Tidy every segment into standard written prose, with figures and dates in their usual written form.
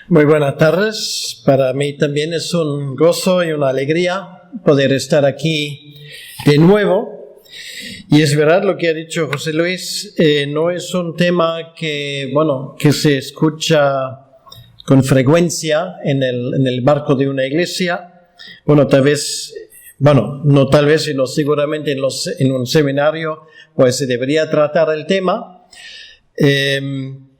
Muy buenas tardes. Para mí también es un gozo y una alegría poder estar aquí de nuevo. Y es verdad lo que ha dicho José Luis, no es un tema que se escucha con frecuencia en el marco de una iglesia. Sino seguramente en un seminario pues se debería tratar el tema.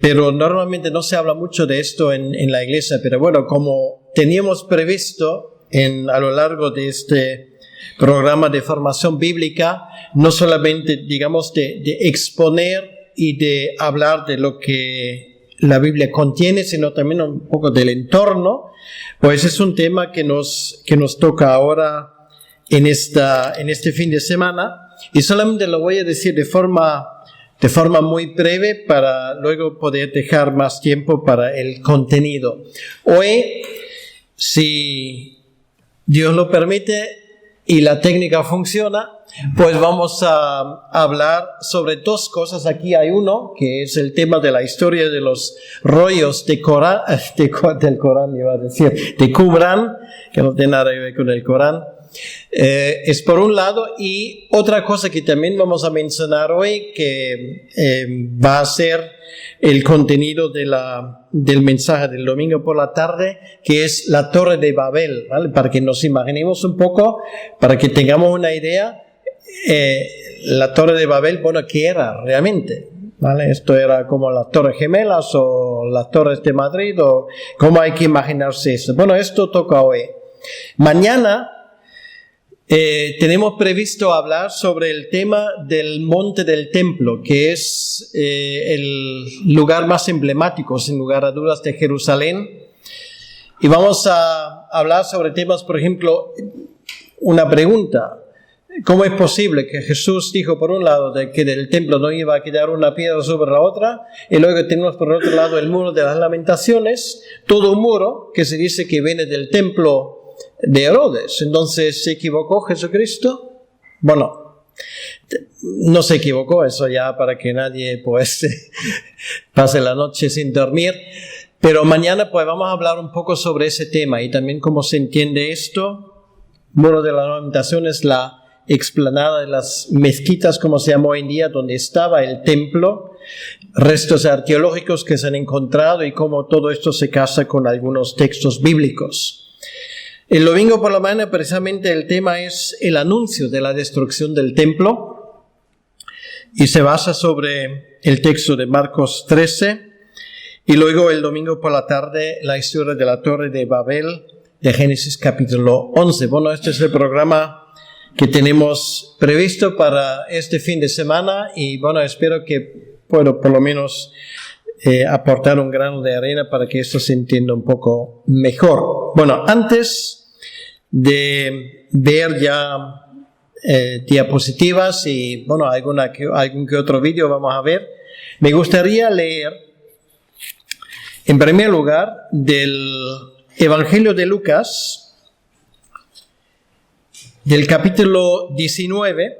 Pero normalmente no se habla mucho de esto en la iglesia. Pero bueno, como teníamos previsto a lo largo de este programa de formación bíblica, no solamente, digamos, de exponer y de hablar de lo que la Biblia contiene, sino también un poco del entorno, pues es un tema que nos toca ahora en este fin de semana. Y solamente lo voy a decir de forma muy breve para luego poder dejar más tiempo para el contenido. Hoy, si Dios lo permite y la técnica funciona, pues vamos a hablar sobre dos cosas. Aquí hay uno, que es el tema de la historia de los rollos de Corán, del Corán iba a decir, de Qumran, que no tiene nada que ver con el Corán. Es por un lado, y otra cosa que también vamos a mencionar hoy, que va a ser el contenido del mensaje del domingo por la tarde, que es la Torre de Babel, ¿vale? Para que nos imaginemos un poco, para que tengamos una idea, la Torre de Babel, ¿qué era realmente? ¿Vale? Esto era como las Torres Gemelas o las Torres de Madrid, o cómo hay que imaginarse eso. Esto toca hoy. Mañana tenemos previsto hablar sobre el tema del Monte del Templo, que es el lugar más emblemático, sin lugar a dudas, de Jerusalén. Y vamos a hablar sobre temas, por ejemplo, una pregunta. ¿Cómo es posible que Jesús dijo, por un lado, de que del templo no iba a quedar una piedra sobre la otra, y luego tenemos por otro lado el muro de las lamentaciones, todo un muro que se dice que viene del templo de Herodes? Entonces, ¿se equivocó Jesucristo? No se equivocó, eso ya para que nadie pase la noche sin dormir. Pero mañana vamos a hablar un poco sobre ese tema y también cómo se entiende esto. Muro de las lamentaciones, la explanada de las mezquitas, como se llama hoy en día, donde estaba el templo, restos arqueológicos que se han encontrado y cómo todo esto se casa con algunos textos bíblicos. El domingo por la mañana, precisamente, el tema es el anuncio de la destrucción del templo y se basa sobre el texto de Marcos 13, y luego el domingo por la tarde la historia de la Torre de Babel de Génesis capítulo 11. Este es el programa que tenemos previsto para este fin de semana y espero que puedo por lo menos aportar un grano de arena para que esto se entienda un poco mejor. Antes de ver ya diapositivas y algún que otro vídeo vamos a ver, me gustaría leer en primer lugar del Evangelio de Lucas, del capítulo 19.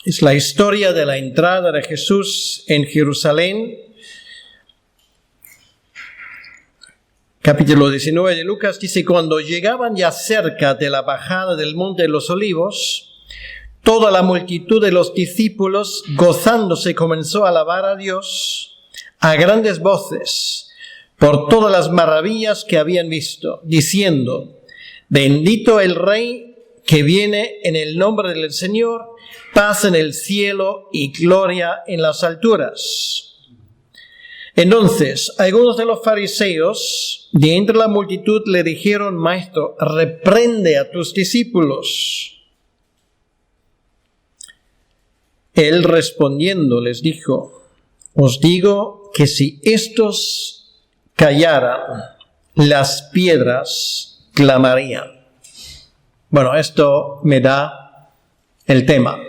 Es la historia de la entrada de Jesús en Jerusalén. Capítulo 19 de Lucas dice: cuando llegaban ya cerca de la bajada del Monte de los Olivos, toda la multitud de los discípulos, gozándose, comenzó a alabar a Dios a grandes voces por todas las maravillas que habían visto, diciendo: bendito el Rey que viene en el nombre del Señor, paz en el cielo y gloria en las alturas. Entonces, algunos de los fariseos de entre la multitud le dijeron: Maestro, reprende a tus discípulos. Él respondiendo les dijo: os digo que si estos callaran, las piedras clamarían. Esto me da el tema.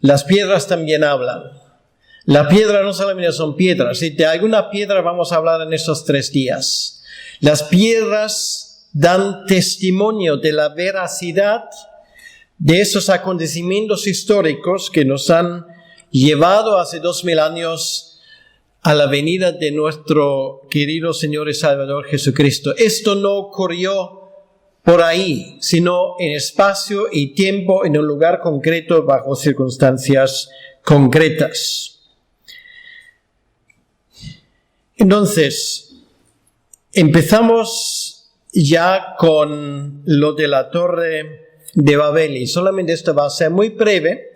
Las piedras también hablan. La piedra no solamente son piedras, y de alguna piedra vamos a hablar en estos 3 días. Las piedras dan testimonio de la veracidad de esos acontecimientos históricos que nos han llevado hace 2000 años a la venida de nuestro querido Señor y Salvador Jesucristo. Esto no ocurrió por ahí, sino en espacio y tiempo, en un lugar concreto, bajo circunstancias concretas. Entonces, empezamos ya con lo de la Torre de Babel, y solamente esto va a ser muy breve,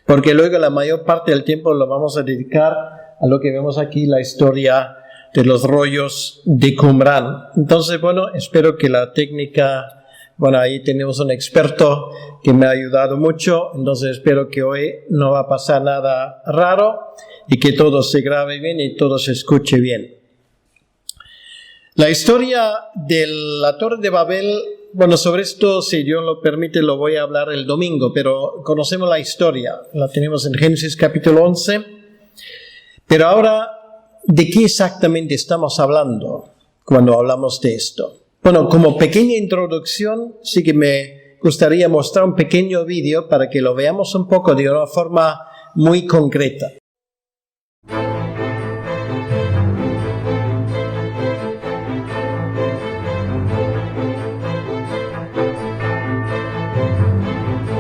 porque luego la mayor parte del tiempo lo vamos a dedicar a lo que vemos aquí, la historia de los rollos de Qumran. Entonces, bueno, espero que la técnica, bueno, ahí tenemos un experto que me ha ayudado mucho, entonces espero que hoy no va a pasar nada raro y que todo se grabe bien y todo se escuche bien. La historia de la Torre de Babel, bueno, sobre esto, si Dios lo permite, lo voy a hablar el domingo, pero conocemos la historia, la tenemos en Génesis capítulo 11, pero ahora, ¿de qué exactamente estamos hablando cuando hablamos de esto? Bueno, como pequeña introducción, sí que me gustaría mostrar un pequeño vídeo para que lo veamos un poco de una forma muy concreta.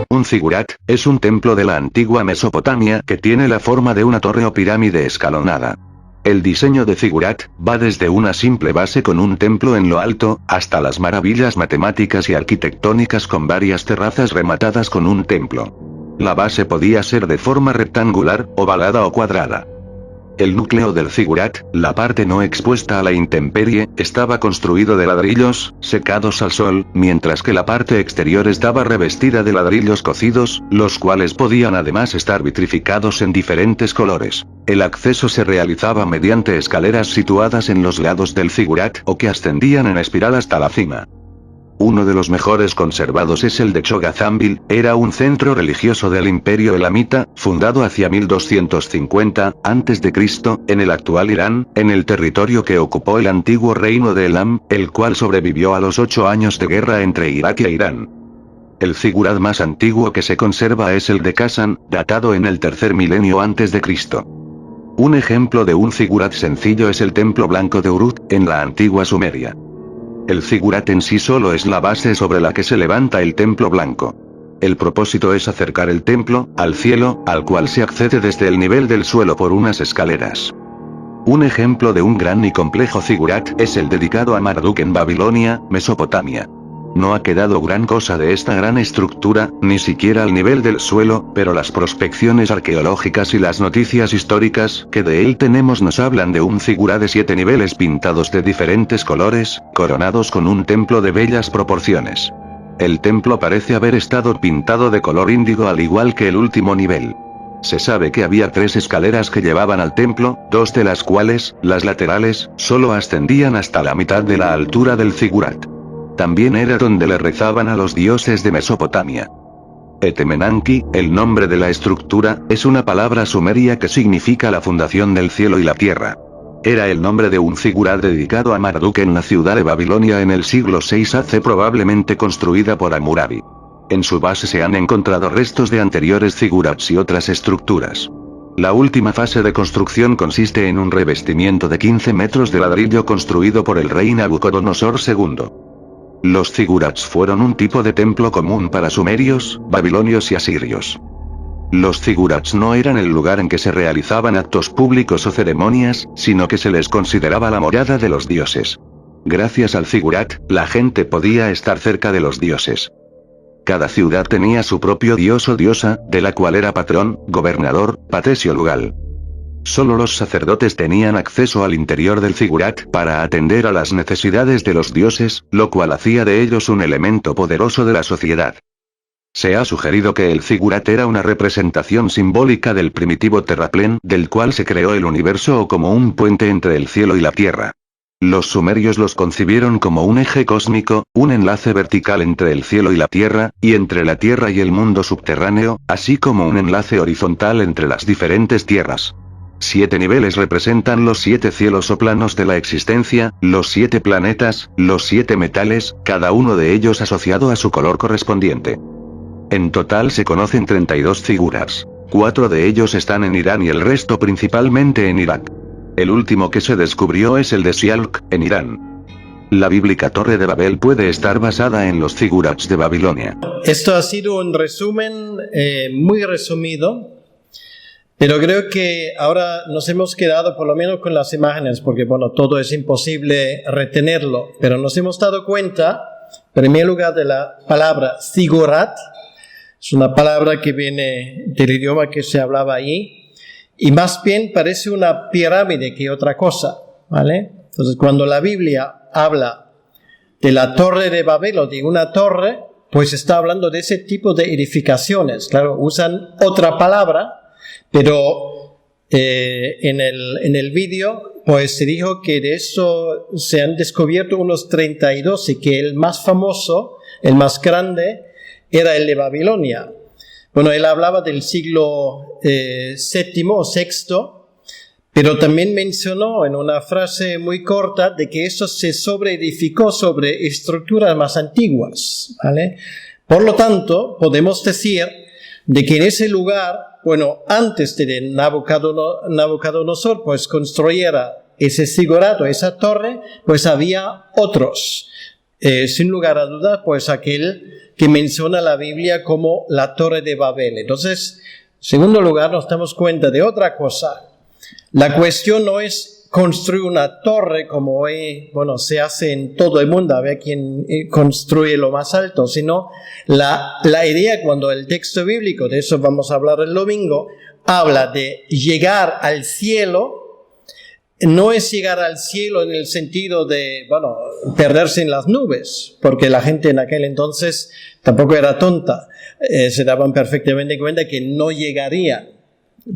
Un zigurat es un templo de la antigua Mesopotamia que tiene la forma de una torre o pirámide escalonada. El diseño de zigurat va desde una simple base con un templo en lo alto, hasta las maravillas matemáticas y arquitectónicas con varias terrazas rematadas con un templo. La base podía ser de forma rectangular, ovalada o cuadrada. El núcleo del zigurat, la parte no expuesta a la intemperie, estaba construido de ladrillos, secados al sol, mientras que la parte exterior estaba revestida de ladrillos cocidos, los cuales podían además estar vitrificados en diferentes colores. El acceso se realizaba mediante escaleras situadas en los lados del zigurat o que ascendían en espiral hasta la cima. Uno de los mejores conservados es el de Chogazambil, era un centro religioso del Imperio Elamita, fundado hacia 1250 a.C., en el actual Irán, en el territorio que ocupó el antiguo reino de Elam, el cual sobrevivió a los 8 años de guerra entre Irak e Irán. El zigurat más antiguo que se conserva es el de Kasan, datado en el tercer milenio a.C. Un ejemplo de un zigurat sencillo es el templo blanco de Uruk, en la antigua Sumeria. El zigurat en sí solo es la base sobre la que se levanta el templo blanco. El propósito es acercar el templo al cielo, al cual se accede desde el nivel del suelo por unas escaleras. Un ejemplo de un gran y complejo zigurat es el dedicado a Marduk en Babilonia, Mesopotamia. No ha quedado gran cosa de esta gran estructura, ni siquiera al nivel del suelo, pero las prospecciones arqueológicas y las noticias históricas que de él tenemos nos hablan de un zigurat de 7 niveles pintados de diferentes colores, coronados con un templo de bellas proporciones. El templo parece haber estado pintado de color índigo al igual que el último nivel. Se sabe que había 3 escaleras que llevaban al templo, 2 de las cuales, las laterales, solo ascendían hasta la mitad de la altura del zigurat. También era donde le rezaban a los dioses de Mesopotamia. Etemenanki, el nombre de la estructura, es una palabra sumeria que significa la fundación del cielo y la tierra. Era el nombre de un zigurat dedicado a Marduk en la ciudad de Babilonia en el siglo VI AC, probablemente construida por Hammurabi. En su base se han encontrado restos de anteriores zigurats y otras estructuras. La última fase de construcción consiste en un revestimiento de 15 metros de ladrillo construido por el rey Nabucodonosor II. Los zigurats fueron un tipo de templo común para sumerios, babilonios y asirios. Los zigurats no eran el lugar en que se realizaban actos públicos o ceremonias, sino que se les consideraba la morada de los dioses. Gracias al zigurat, la gente podía estar cerca de los dioses. Cada ciudad tenía su propio dios o diosa, de la cual era patrón, gobernador, patesio lugal. Solo los sacerdotes tenían acceso al interior del zigurat para atender a las necesidades de los dioses, lo cual hacía de ellos un elemento poderoso de la sociedad. Se ha sugerido que el zigurat era una representación simbólica del primitivo terraplén del cual se creó el universo o como un puente entre el cielo y la tierra. Los sumerios los concibieron como un eje cósmico, un enlace vertical entre el cielo y la tierra, y entre la tierra y el mundo subterráneo, así como un enlace horizontal entre las diferentes tierras. 7 niveles representan los 7 cielos o planos de la existencia, los 7 planetas, los 7 metales, cada uno de ellos asociado a su color correspondiente. En total se conocen 32 zigurats. 4 de ellos están en Irán y el resto principalmente en Irak. El último que se descubrió es el de Sialk, en Irán. La bíblica Torre de Babel puede estar basada en los zigurats de Babilonia. Esto ha sido un resumen muy resumido, pero creo que ahora nos hemos quedado por lo menos con las imágenes, porque bueno, todo es imposible retenerlo, pero nos hemos dado cuenta, en primer lugar, de la palabra zigurat. Es una palabra que viene del idioma que se hablaba allí, y más bien parece una pirámide que otra cosa, ¿vale? Entonces, cuando la Biblia habla de la Torre de Babel o de una torre, pues está hablando de ese tipo de edificaciones. Claro, usan otra palabra, pero en el vídeo pues se dijo que de eso se han descubierto unos 32 y que el más famoso, el más grande, era el de Babilonia. Bueno, él hablaba del siglo VII o VI, pero también mencionó en una frase muy corta de que eso se sobreedificó sobre estructuras más antiguas, ¿vale? Por lo tanto, podemos decir de que en ese lugar, bueno, antes de Nabucodonosor pues construyera ese zigurato, esa torre, pues había otros. Sin lugar a dudas, pues aquel que menciona la Biblia como la Torre de Babel. Entonces, en segundo lugar, nos damos cuenta de otra cosa. La cuestión no es construir una torre como hoy, bueno, se hace en todo el mundo, a ver quién construye lo más alto, sino la idea cuando el texto bíblico, de eso vamos a hablar el domingo, habla de llegar al cielo. No es llegar al cielo en el sentido de, bueno, perderse en las nubes, porque la gente en aquel entonces tampoco era tonta, se daban perfectamente cuenta que no llegarían.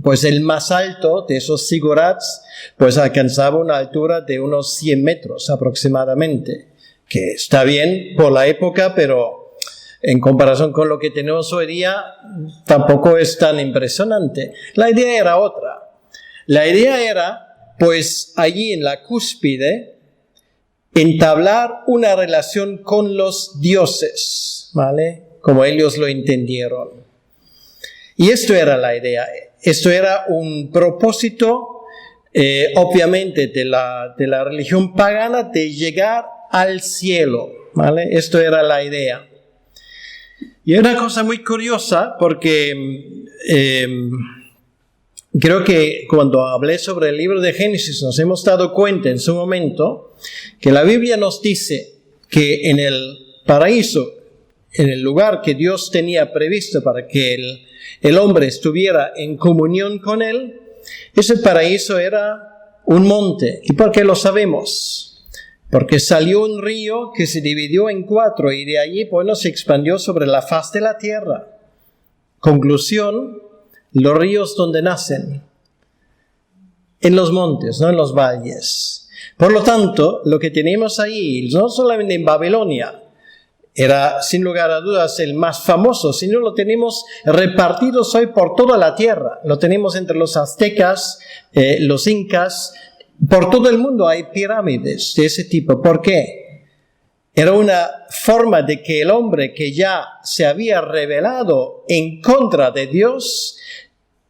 Pues el más alto de esos zigurats, pues alcanzaba una altura de unos 100 metros aproximadamente, que está bien por la época, pero en comparación con lo que tenemos hoy día, tampoco es tan impresionante. La idea era otra. La idea era, pues allí en la cúspide, entablar una relación con los dioses, ¿vale? Como ellos lo entendieron. Y esto era la idea. Esto era un propósito, obviamente, de la religión pagana, de llegar al cielo, ¿vale? Esto era la idea. Y una cosa muy curiosa, porque creo que cuando hablé sobre el libro de Génesis nos hemos dado cuenta en su momento que la Biblia nos dice que en el paraíso, en el lugar que Dios tenía previsto para que el hombre estuviera en comunión con él, ese paraíso era un monte. ¿Y por qué lo sabemos? Porque salió un río que se dividió en 4 y de allí, bueno, se expandió sobre la faz de la tierra. Conclusión, los ríos donde nacen, en los montes, no en los valles. Por lo tanto, lo que tenemos ahí, no solamente en Babilonia, era sin lugar a dudas el más famoso, sino lo tenemos repartidos hoy por toda la tierra. Lo tenemos entre los aztecas, los incas, por todo el mundo hay pirámides de ese tipo. ¿Por qué? Era una forma de que el hombre que ya se había rebelado en contra de Dios,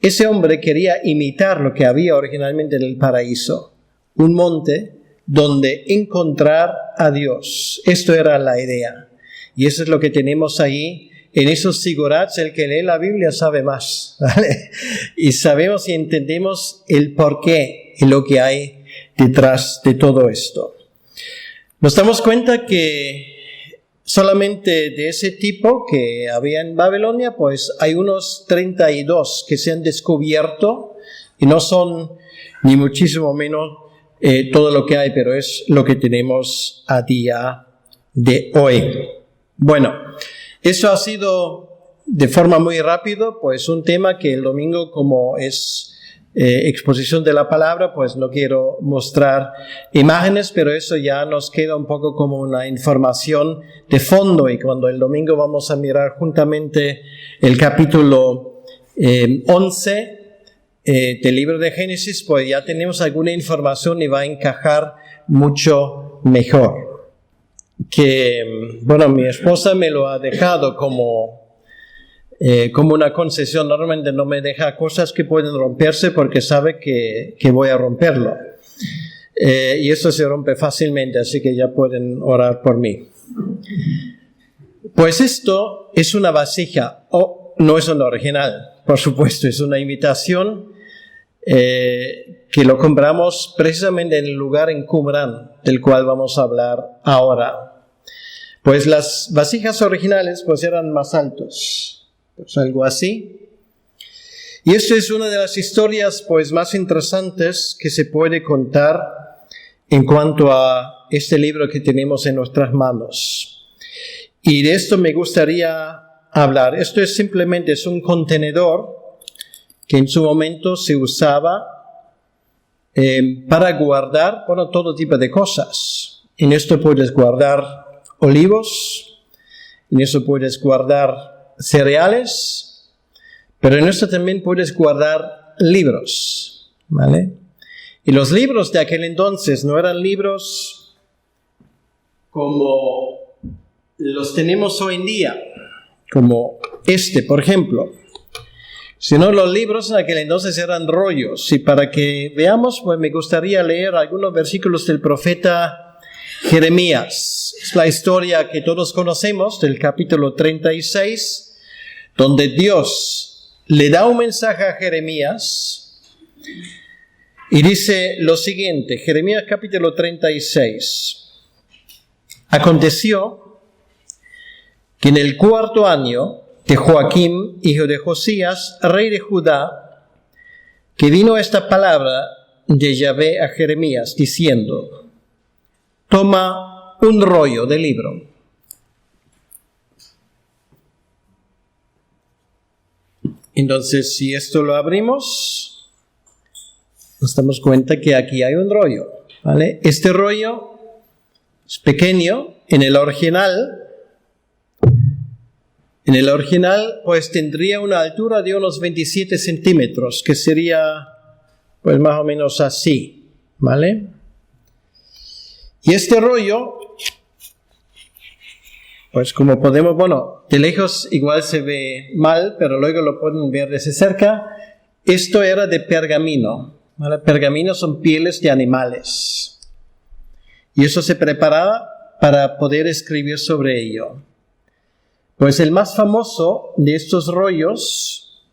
ese hombre quería imitar lo que había originalmente en el paraíso, un monte donde encontrar a Dios. Esto era la idea. Y eso es lo que tenemos ahí en esos zigurats. El que lee la Biblia sabe más, ¿vale? Y sabemos y entendemos el porqué y lo que hay detrás de todo esto. Nos damos cuenta que solamente de ese tipo que había en Babilonia, pues hay unos 32 que se han descubierto y no son ni muchísimo menos todo lo que hay, pero es lo que tenemos a día de hoy. Bueno, eso ha sido de forma muy rápida, pues un tema que el domingo, como es exposición de la palabra, pues no quiero mostrar imágenes, pero eso ya nos queda un poco como una información de fondo, y cuando el domingo vamos a mirar juntamente el capítulo 11 del libro de Génesis, pues ya tenemos alguna información y va a encajar mucho mejor. Que, bueno, mi esposa me lo ha dejado como una concesión. Normalmente no me deja cosas que pueden romperse porque sabe que voy a romperlo. Y esto se rompe fácilmente, así que ya pueden orar por mí. Pues esto es una vasija, no es una original, por supuesto, es una imitación que lo compramos precisamente en el lugar en Qumran, del cual vamos a hablar ahora. Pues las vasijas originales pues eran más altos, pues algo así. Y esta es una de las historias pues más interesantes que se puede contar en cuanto a este libro que tenemos en nuestras manos. Y de esto me gustaría hablar. Esto es simplemente un contenedor que en su momento se usaba para guardar, todo tipo de cosas. En esto puedes guardar olivos, en eso puedes guardar cereales, pero en esto también puedes guardar libros, ¿vale? Y los libros de aquel entonces no eran libros como los tenemos hoy en día, como este, por ejemplo. Sino los libros en aquel entonces eran rollos. Y para que veamos, pues me gustaría leer algunos versículos del profeta Jeremías. Es la historia que todos conocemos del capítulo 36, donde Dios le da un mensaje a Jeremías y dice lo siguiente, Jeremías capítulo 36. Aconteció que en el 4º año de Joaquim, hijo de Josías, rey de Judá, que vino esta palabra de Yahvé a Jeremías, diciendo: toma un rollo de libro. Entonces, si esto lo abrimos, nos damos cuenta que aquí hay un rollo, ¿vale? Este rollo es pequeño. En el original, pues tendría una altura de unos 27 centímetros, que sería, pues más o menos así, ¿vale? Y este rollo, pues como podemos, de lejos igual se ve mal, pero luego lo pueden ver desde cerca. Esto era de pergamino, ¿vale? Pergamino son pieles de animales. Y eso se preparaba para poder escribir sobre ello. Pues el más famoso de estos rollos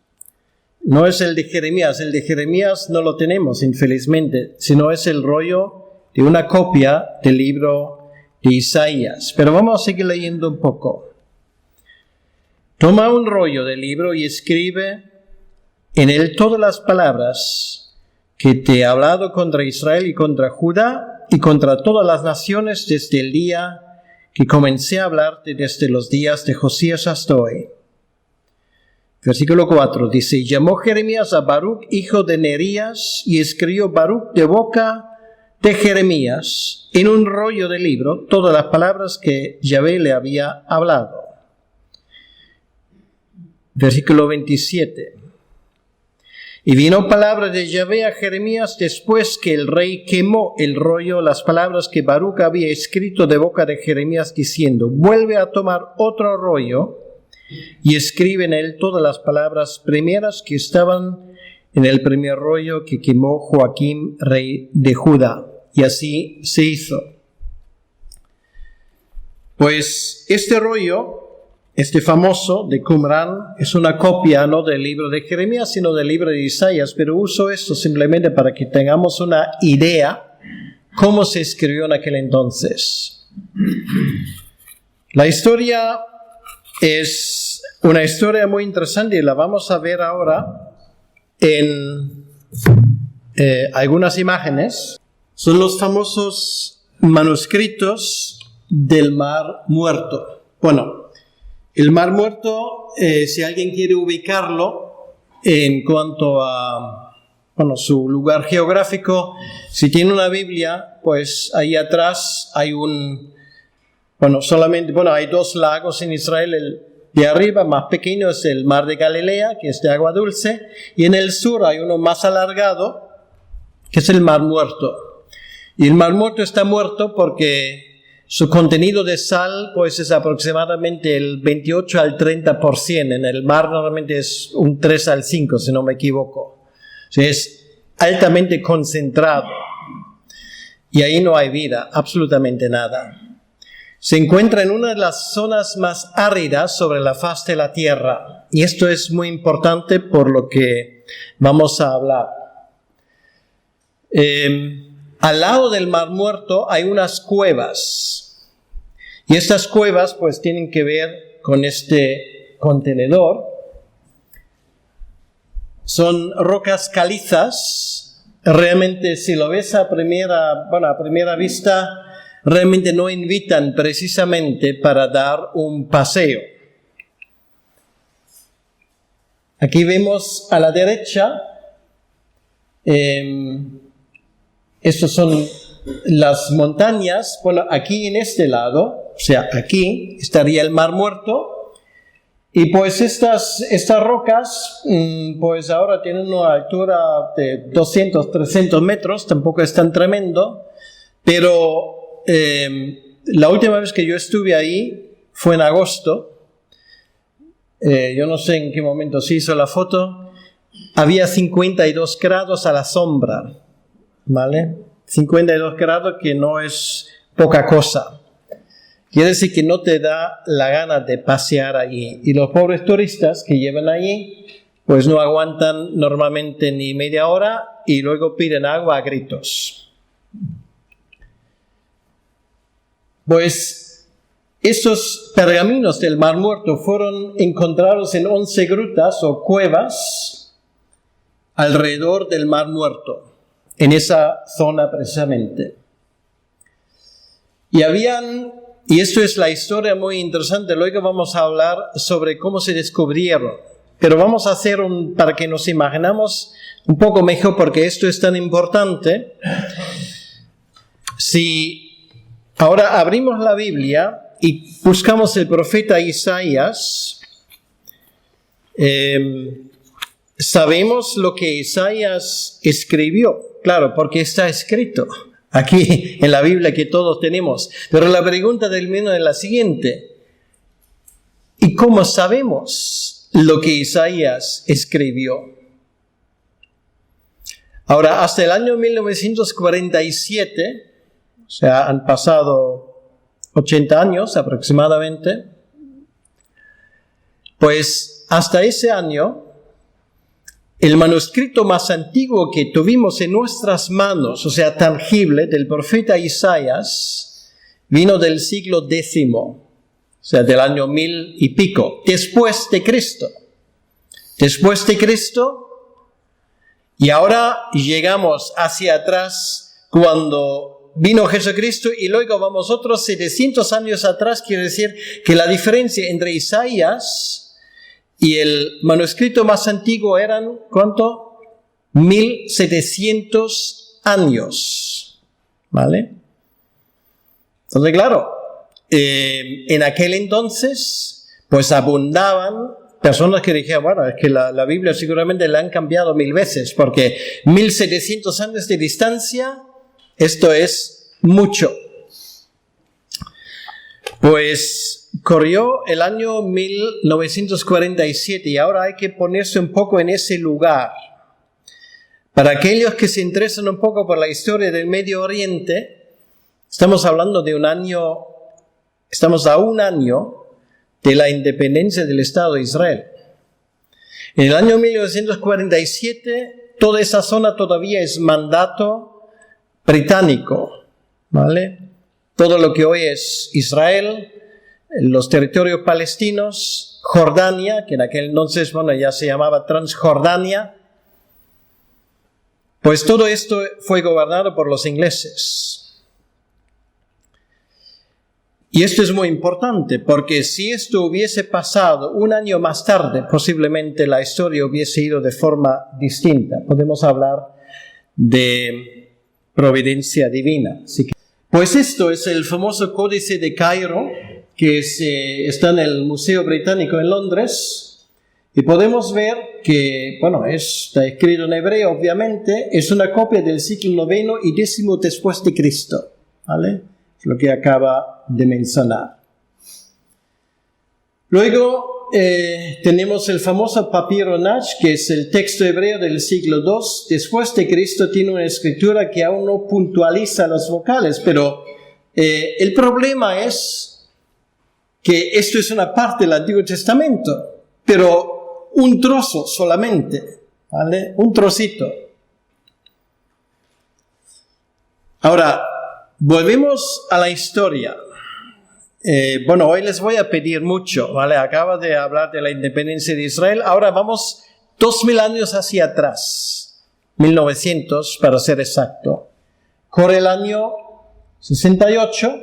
no es el de Jeremías no lo tenemos, infelizmente, sino es el rollo de una copia del libro de Isaías. Pero vamos a seguir leyendo un poco. Toma un rollo del libro y escribe en él todas las palabras que te he hablado contra Israel y contra Judá y contra todas las naciones desde el día que comencé a hablarte, desde los días de Josías hasta hoy. Versículo 4 dice: llamó Jeremías a Baruch, hijo de Nerías, y escribió Baruch de boca de Jeremías en un rollo de libro todas las palabras que Yahvé le había hablado. Versículo 27. Y vino palabra de Yahvé a Jeremías después que el rey quemó el rollo, las palabras que Baruch había escrito de boca de Jeremías, diciendo: vuelve a tomar otro rollo y escribe en él todas las palabras primeras que estaban en el primer rollo que quemó Joaquim, rey de Judá. Y así se hizo. Pues este rollo, este famoso de Qumran, es una copia no del libro de Jeremías, sino del libro de Isaías, pero uso esto simplemente para que tengamos una idea cómo se escribió en aquel entonces. La historia es una historia muy interesante y la vamos a ver ahora en algunas imágenes. Son los famosos manuscritos del Mar Muerto. Bueno, el Mar Muerto, si alguien quiere ubicarlo en cuanto a su lugar geográfico, si tiene una Biblia, pues ahí atrás hay hay dos lagos en Israel. El de arriba, más pequeño, es el Mar de Galilea, que es de agua dulce, y en el sur hay uno más alargado, que es el Mar Muerto. Y el Mar Muerto está muerto porque su contenido de sal pues es aproximadamente el 28 al 30%. En el mar normalmente es un 3 al 5, si no me equivoco. O sea, es altamente concentrado. y ahí no hay vida, absolutamente nada. Se encuentra en una de las zonas más áridas sobre la faz de la tierra, y esto es muy importante por lo que vamos a hablar. Al lado del Mar Muerto hay unas cuevas, y estas cuevas pues tienen que ver con este contenedor. Son rocas calizas. Realmente, si lo ves a primera vista, realmente no invitan precisamente para dar un paseo. Aquí vemos a la derecha, estas son las montañas. Bueno, aquí en este lado, o sea, aquí estaría el Mar Muerto. Y pues estas rocas, pues ahora tienen una altura de 200, 300 metros, tampoco es tan tremendo, pero la última vez que yo estuve ahí fue en agosto. Yo no sé en qué momento se hizo la foto. Había 52 grados a la sombra, ¿vale? 52 grados, que no es poca cosa. Quiere decir que no te da la gana de pasear allí. Y los pobres turistas que llevan allí, pues no aguantan normalmente ni media hora y luego piden agua a gritos. Pues esos pergaminos del Mar Muerto fueron encontrados en 11 grutas o cuevas alrededor del Mar Muerto, en esa zona precisamente. Y esto es la historia muy interesante. Luego vamos a hablar sobre cómo se descubrieron. Pero vamos a hacer para que nos imaginemos un poco mejor, porque esto es tan importante. Si ahora abrimos la Biblia y buscamos el profeta Isaías, sabemos lo que Isaías escribió. Claro, porque está escrito aquí en la Biblia que todos tenemos. Pero la pregunta del menos es la siguiente: ¿y cómo sabemos lo que Isaías escribió? Ahora, hasta el año 1947, o sea, han pasado 80 años aproximadamente, pues hasta ese año, el manuscrito más antiguo que tuvimos en nuestras manos, o sea, tangible, del profeta Isaías, vino del siglo X, o sea, del año 1000 y pico, después de Cristo. Después de Cristo, y ahora llegamos hacia atrás cuando vino Jesucristo, y luego vamos otros 700 años atrás. Quiere decir que la diferencia entre Isaías y el manuscrito más antiguo eran, ¿cuánto? 1700 años, ¿vale? Entonces, claro, en aquel entonces, pues abundaban personas que dijeron, bueno, es que la Biblia seguramente la han cambiado 1000 veces, porque 1700 años de distancia, esto es mucho. Pues corrió el año 1947 y ahora hay que ponerse un poco en ese lugar. Para aquellos que se interesan un poco por la historia del Medio Oriente, estamos hablando de estamos a un año de la independencia del Estado de Israel. En el año 1947, toda esa zona todavía es mandato británico, ¿vale? Todo lo que hoy es Israel, los territorios palestinos, Jordania, que en aquel entonces, ya se llamaba Transjordania, pues todo esto fue gobernado por los ingleses. Y esto es muy importante, porque si esto hubiese pasado un año más tarde, posiblemente la historia hubiese ido de forma distinta. Podemos hablar de providencia divina. Así que, pues esto es el famoso Códice de Cairo, que está en el Museo Británico en Londres, y podemos ver que, está escrito en hebreo, obviamente, es una copia del siglo IX y X después de Cristo, ¿vale? Lo que acaba de mencionar. Luego tenemos el famoso papiro Nash, que es el texto hebreo del siglo II. Después de Cristo tiene una escritura que aún no puntualiza las vocales, pero el problema es que esto es una parte del Antiguo Testamento, pero un trozo solamente, ¿vale? Un trocito. Ahora, volvemos a la historia. Hoy les voy a pedir mucho, ¿vale? Acabo de hablar de la independencia de Israel. Ahora vamos 2000 años hacia atrás, 1900 para ser exacto. Corre el año 68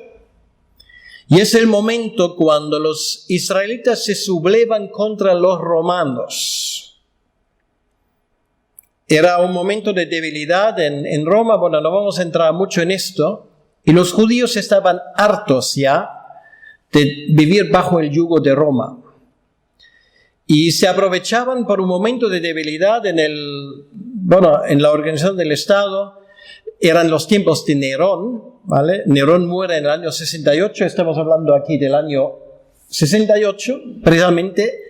y es el momento cuando los israelitas se sublevan contra los romanos. Era un momento de debilidad en Roma. Bueno, no vamos a entrar mucho en esto. Y los judíos estaban hartos ya de vivir bajo el yugo de Roma. Y se aprovechaban por un momento de debilidad en la organización del Estado. Eran los tiempos de Nerón, ¿vale? Nerón muere en el año 68, estamos hablando aquí del año 68, precisamente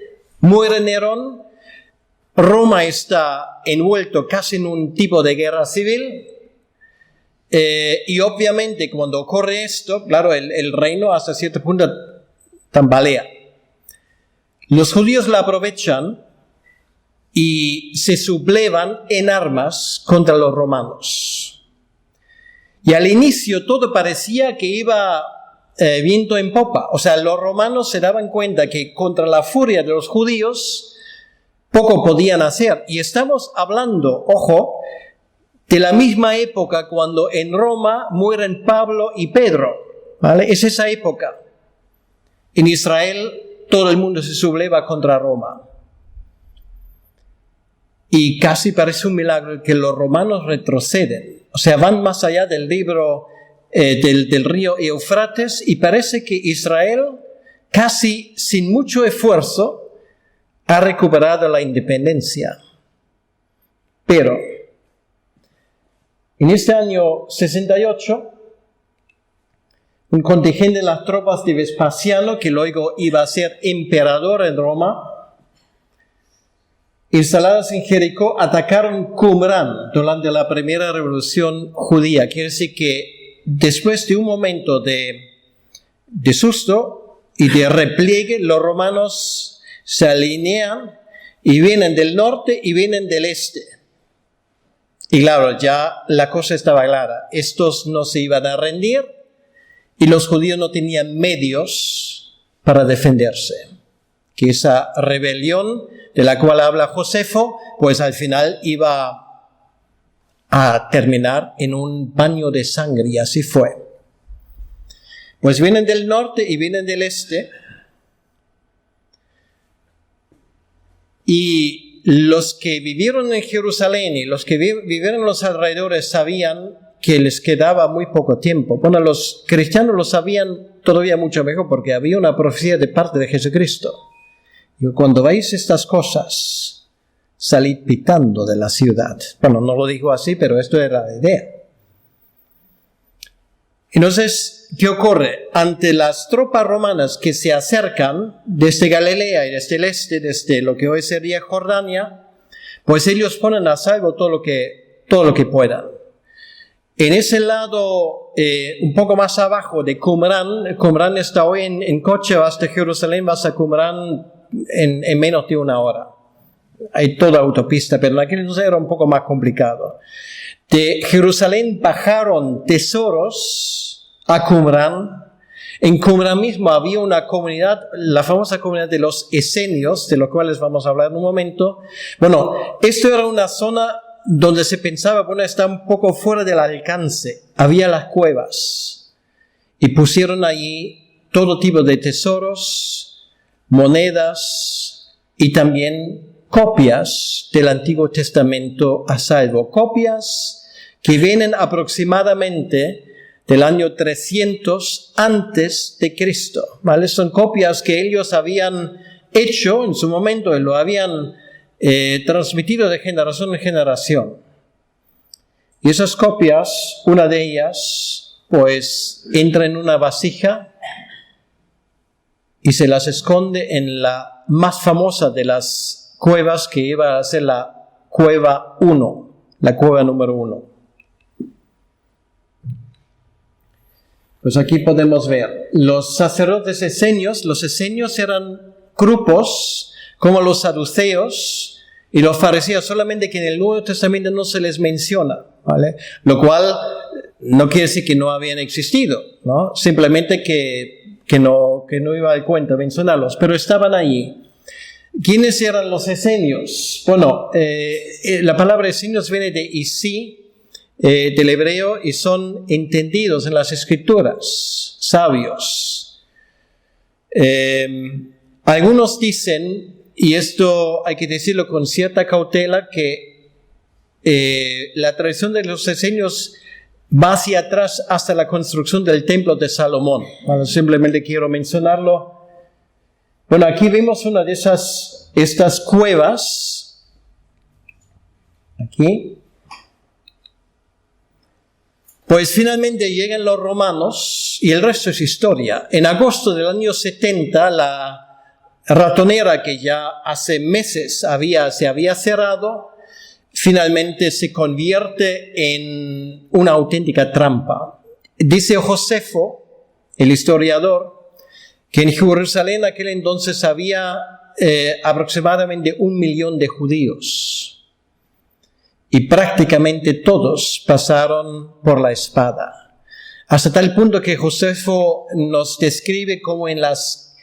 muere Nerón. Roma está envuelto casi en un tipo de guerra civil. Y obviamente cuando ocurre esto, claro, el reino hasta cierto punto tambalea. Los judíos la aprovechan y se sublevan en armas contra los romanos. Y al inicio todo parecía que iba viento en popa. O sea, los romanos se daban cuenta que contra la furia de los judíos poco podían hacer. Y estamos hablando, ojo, de la misma época cuando en Roma mueren Pablo y Pedro, ¿vale? Es esa época. En Israel todo el mundo se subleva contra Roma. Y casi parece un milagro que los romanos retroceden. O sea, van más allá del libro del río Éufrates y parece que Israel, casi sin mucho esfuerzo, ha recuperado la independencia. Pero en este año 68, un contingente de las tropas de Vespasiano, que luego iba a ser emperador en Roma, instaladas en Jericó, atacaron Qumran durante la primera revolución judía. Quiere decir que después de un momento de susto y de repliegue, los romanos se alinean y vienen del norte y vienen del este. Y claro, ya la cosa estaba clara. Estos no se iban a rendir y los judíos no tenían medios para defenderse. Que esa rebelión de la cual habla Josefo, pues al final iba a terminar en un baño de sangre, y así fue. Pues vienen del norte y vienen del este, y los que vivieron en Jerusalén y los que vivieron en los alrededores sabían que les quedaba muy poco tiempo. Bueno, los cristianos lo sabían todavía mucho mejor porque había una profecía de parte de Jesucristo. Y cuando veis estas cosas, salid pitando de la ciudad. Bueno, no lo dijo así, pero esto era la idea. Entonces, ¿qué ocurre? Ante las tropas romanas que se acercan desde Galilea y desde el este, desde lo que hoy sería Jordania, pues ellos ponen a salvo todo lo que puedan. En ese lado, un poco más abajo de Qumran está hoy en coche, vas de Jerusalén, vas a Qumran en menos de una hora. Hay toda autopista, pero en aquel entonces era un poco más complicado. De Jerusalén bajaron tesoros a Qumran. En Qumran mismo había una comunidad, la famosa comunidad de los esenios, de los cuales vamos a hablar en un momento. Bueno, esto era una zona donde se pensaba, bueno, está un poco fuera del alcance. Había las cuevas y pusieron allí todo tipo de tesoros, monedas y también copias del Antiguo Testamento a salvo. Copias que vienen aproximadamente del año 300 antes de Cristo, ¿vale? Son copias que ellos habían hecho en su momento y lo habían transmitido de generación en generación. Y esas copias, una de ellas, pues entra en una vasija y se las esconde en la más famosa de las cuevas, que iba a ser la cueva 1, la cueva número 1. Pues aquí podemos ver los sacerdotes esenios. Los esenios eran grupos como los saduceos y los fariseos, solamente que en el Nuevo Testamento no se les menciona, ¿vale? Lo cual no quiere decir que no habían existido, ¿no? Simplemente que no iba al cuento mencionarlos, pero estaban allí. ¿Quiénes eran los esenios? Bueno, la palabra esenios viene de isi, del hebreo, y son entendidos en las escrituras, sabios. Algunos dicen, y esto hay que decirlo con cierta cautela, que la tradición de los esenios va hacia atrás hasta la construcción del templo de Salomón. Bueno, simplemente quiero mencionarlo. Bueno, aquí vemos una de estas cuevas. Aquí. Pues finalmente llegan los romanos y el resto es historia. En agosto del año 70, la ratonera que ya hace meses se había cerrado, finalmente se convierte en una auténtica trampa. Dice Josefo, el historiador, que en Jerusalén aquel entonces había aproximadamente 1 millón de judíos. Y prácticamente todos pasaron por la espada. Hasta tal punto que Josefo nos describe como en las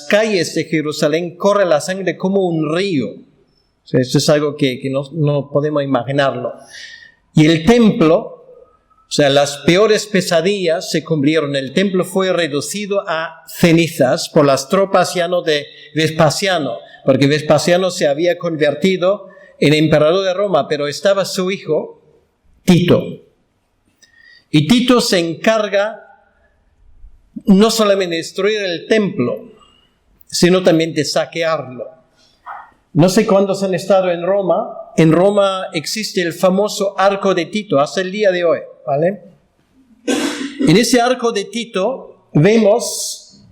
calles de Jerusalén corre la sangre como un río. O sea, esto es algo que no podemos imaginarlo. Y el templo, o sea, las peores pesadillas se cumplieron. El templo fue reducido a cenizas por las tropas ya no de Vespasiano, porque Vespasiano se había convertido en emperador de Roma, pero estaba su hijo, Tito. Y Tito se encarga no solamente de destruir el templo, sino también de saquearlo. No sé cuántos han estado en Roma. En Roma existe el famoso Arco de Tito, hasta el día de hoy, ¿vale? En ese Arco de Tito vemos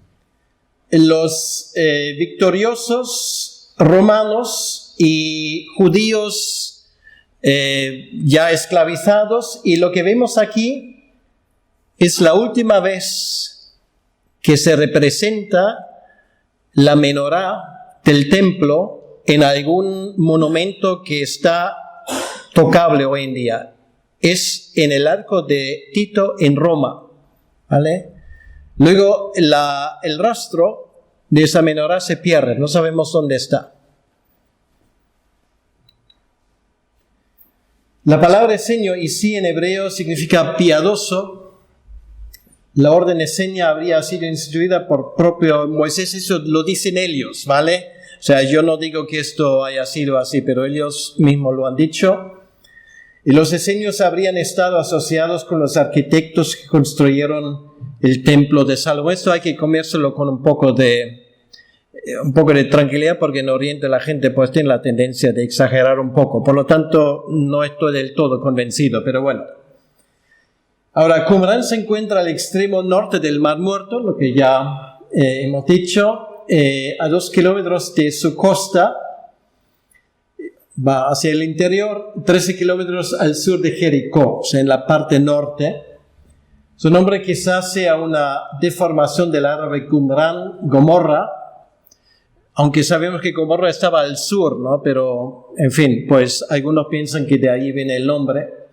los victoriosos romanos y judíos ya esclavizados, y lo que vemos aquí es la última vez que se representa la menorá del templo en algún monumento que está tocable hoy en día. Es en el Arco de Tito en Roma, ¿vale? Luego el rastro de esa menorá se pierde, no sabemos dónde está. La palabra esenio, isi en hebreo, significa piadoso. La orden esenia habría sido instituida por propio Moisés, eso lo dicen ellos, ¿vale? O sea, yo no digo que esto haya sido así, pero ellos mismos lo han dicho. Y los esenios habrían estado asociados con los arquitectos que construyeron el templo de Salomón. Esto hay que comérselo con un poco de tranquilidad, porque en Oriente la gente pues tiene la tendencia de exagerar un poco. Por lo tanto, no estoy del todo convencido, pero bueno. Ahora, Qumrán se encuentra al extremo norte del Mar Muerto, lo que ya hemos dicho, a 2 kilómetros de su costa. Va hacia el interior, 13 kilómetros al sur de Jericó, o sea, en la parte norte. Su nombre quizás sea una deformación del árabe Qumrán, Gomorra, aunque sabemos que Gomorra estaba al sur, ¿no? Pero, en fin, pues algunos piensan que de ahí viene el nombre.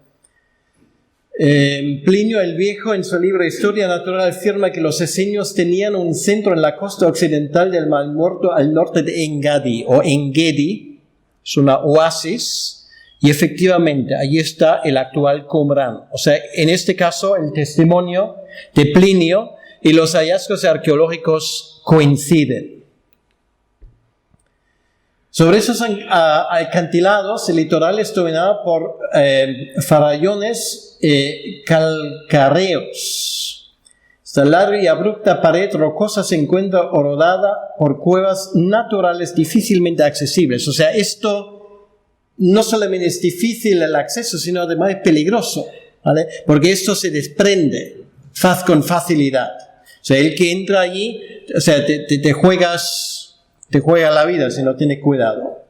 Plinio el Viejo, en su libro Historia Natural, afirma que los esenios tenían un centro en la costa occidental del Mar Muerto al norte de Engedi, o Engedi, es una oasis, y efectivamente allí está el actual Qumrán. O sea, en este caso el testimonio de Plinio y los hallazgos arqueológicos coinciden. Sobre esos acantilados, el litoral es dominado por farallones calcáreos. Esta larga y abrupta pared rocosa se encuentra rodeada por cuevas naturales difícilmente accesibles. O sea, esto no solamente es difícil el acceso, sino además es peligroso, ¿vale? Porque esto se desprende con facilidad. O sea, el que entra allí, o sea, te juega la vida si no tienes cuidado.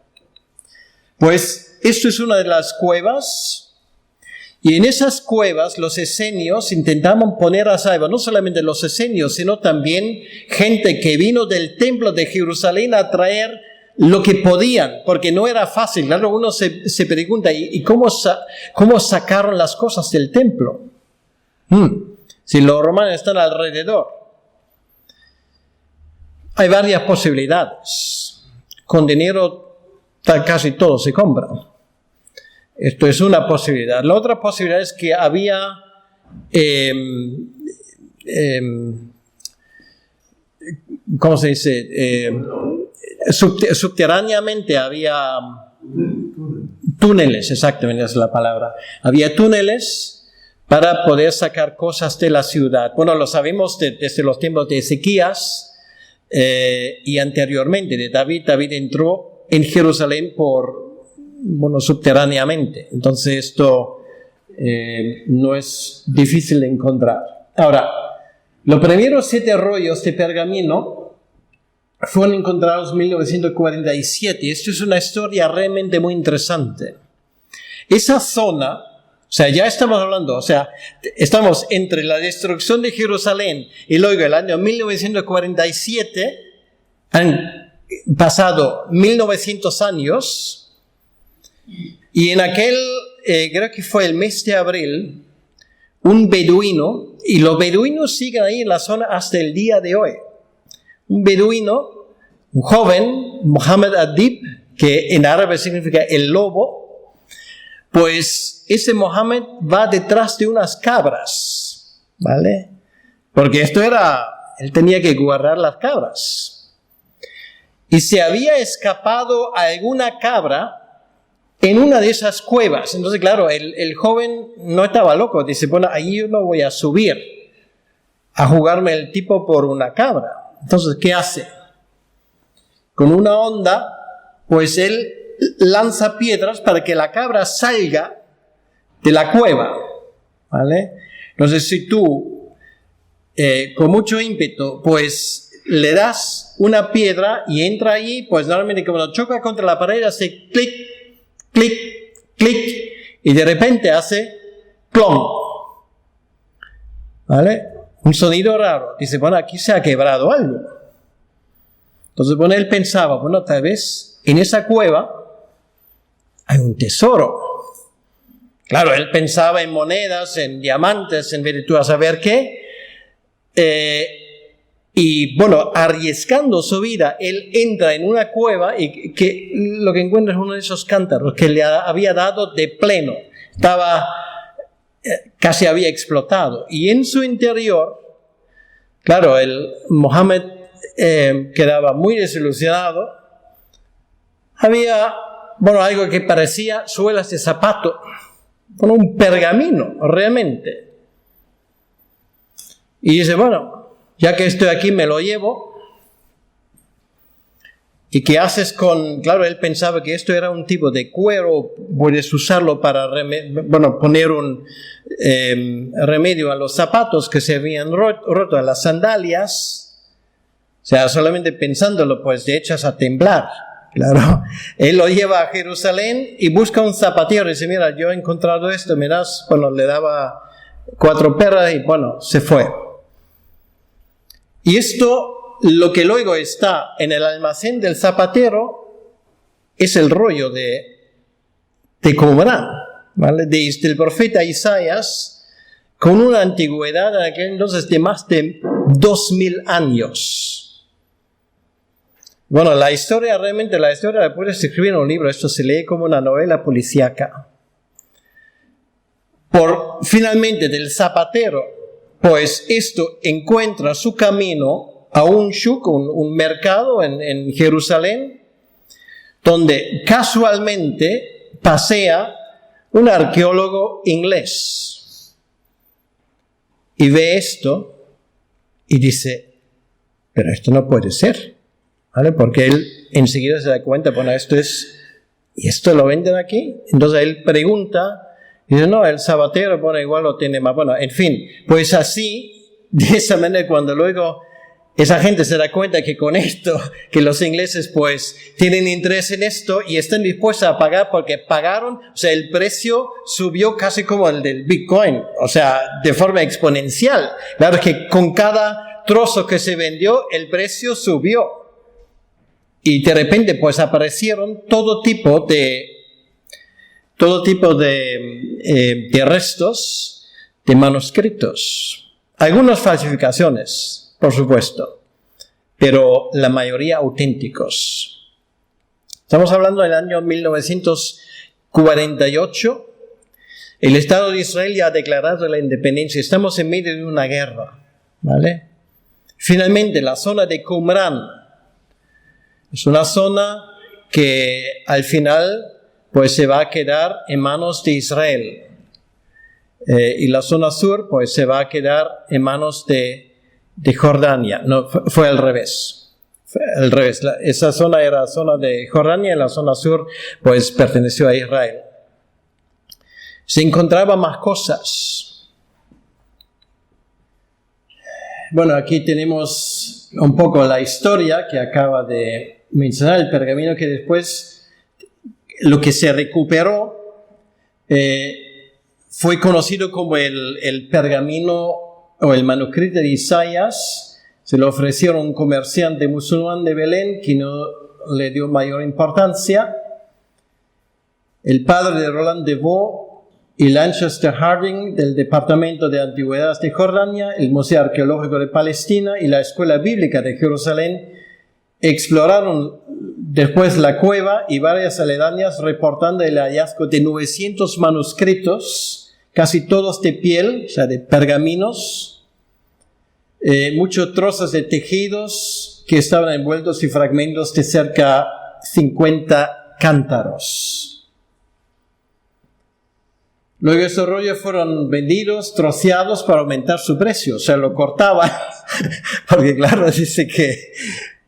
Pues esto es una de las cuevas, y en esas cuevas los esenios intentaban poner a salvo, no solamente los esenios, sino también gente que vino del templo de Jerusalén a traer lo que podían, porque no era fácil. Claro, uno se pregunta, ¿y cómo sacaron las cosas del templo? Si los romanos están alrededor. Hay varias posibilidades. Con dinero casi todo se compra. Esto es una posibilidad. La otra posibilidad es que había ¿cómo se dice? Subterráneamente había túneles, exactamente es la palabra. Había túneles para poder sacar cosas de la ciudad. Bueno, lo sabemos desde los tiempos de Ezequías y anteriormente de David. David entró en Jerusalén subterráneamente. Entonces esto no es difícil de encontrar. Ahora, los primeros 7 rollos de pergamino fueron encontrados en 1947. Esto es una historia realmente muy interesante. Esa zona, o sea, ya estamos hablando, o sea, estamos entre la destrucción de Jerusalén y luego el año 1947, han pasado 1900 años, y en aquel, creo que fue el mes de abril, un beduino, y los beduinos siguen ahí en la zona hasta el día de hoy. Un beduino, un joven, Mohammed Adib, que en árabe significa el lobo, pues ese Mohammed va detrás de unas cabras, ¿vale? Porque él tenía que guardar las cabras. Y se había escapado alguna cabra en una de esas cuevas. Entonces, claro, el joven no estaba loco. Dice, bueno, ahí yo no voy a subir a jugarme el tipo por una cabra. Entonces, ¿qué hace? Con una honda, pues él lanza piedras para que la cabra salga de la cueva, ¿vale? Entonces, si tú, con mucho ímpetu, pues le das una piedra y entra ahí, pues normalmente cuando choca contra la pared hace clic, clic, clic, y de repente hace plom, ¿vale? Un sonido raro. Dice, bueno, aquí se ha quebrado algo. Entonces, bueno, él pensaba, bueno, tal vez en esa cueva hay un tesoro. Claro, él pensaba en monedas, en diamantes, en virtud a saber qué. Y bueno, arriesgando su vida, él entra en una cueva y que lo que encuentra es uno de esos cántaros que le había dado de pleno. Casi había explotado. Y en su interior, claro, el Mohammed quedaba muy desilusionado. Había, algo que parecía suelas de zapato. Un pergamino, realmente. Y dice, ya que estoy aquí me lo llevo. ¿Y qué haces con...? Claro, él pensaba que esto era un tipo de cuero, puedes usarlo para poner un remedio a los zapatos que se habían roto, a las sandalias. O sea, solamente pensándolo, pues te echas a temblar. Claro, él lo lleva a Jerusalén y busca un zapatero y dice, mira, yo he encontrado esto, me das, le daba 4 perras y se fue. Y esto... Lo que luego está en el almacén del zapatero es el rollo de Qumrán, ¿vale? Del profeta Isaías, con una antigüedad en aquel entonces de más de 2000 años. La historia la puedes escribir en un libro, esto se lee como una novela policíaca. Finalmente del zapatero, pues esto encuentra su camino a un shuk, un mercado en Jerusalén, donde casualmente pasea un arqueólogo inglés y ve esto y dice, pero esto no puede ser, ¿vale? Porque él enseguida se da cuenta, ¿y esto lo venden aquí? Entonces él pregunta, y dice, no, el zapatero, igual lo tiene más, en fin, pues así De esa manera, cuando luego esa gente se da cuenta que con esto, que los ingleses pues tienen interés en esto y están dispuestos a pagar porque pagaron, o sea, el precio subió casi como el del Bitcoin, o sea, de forma exponencial. Claro que con cada trozo que se vendió, el precio subió. Y de repente pues aparecieron todo tipo de restos de manuscritos. Algunas falsificaciones, por supuesto, pero la mayoría auténticos. Estamos hablando del año 1948. El Estado de Israel ya ha declarado la independencia. Estamos en medio de una guerra, ¿vale? Finalmente, la zona de Qumran es una zona que al final pues se va a quedar en manos de Israel. Y la zona sur pues se va a quedar en manos de Jordania. No, fue al revés. Esa zona era zona de Jordania y la zona sur pues perteneció a Israel. Se encontraban más cosas. Bueno, aquí tenemos un poco la historia que acaba de mencionar, el pergamino que después lo que se recuperó fue conocido como el pergamino o el manuscrito de Isaías. Se lo ofrecieron a un comerciante musulmán de Belén que no le dio mayor importancia. El padre de Roland de Vaux y Lanchester Harding del Departamento de Antigüedades de Jordania, el Museo Arqueológico de Palestina y la Escuela Bíblica de Jerusalén exploraron después la cueva y varias aledañas, reportando el hallazgo de 900 manuscritos, casi todos de piel, o sea, de pergaminos, muchos trozos de tejidos que estaban envueltos y fragmentos de cerca 50 cántaros. Luego estos rollos fueron vendidos, troceados para aumentar su precio, o sea, lo cortaban, porque claro, dice que,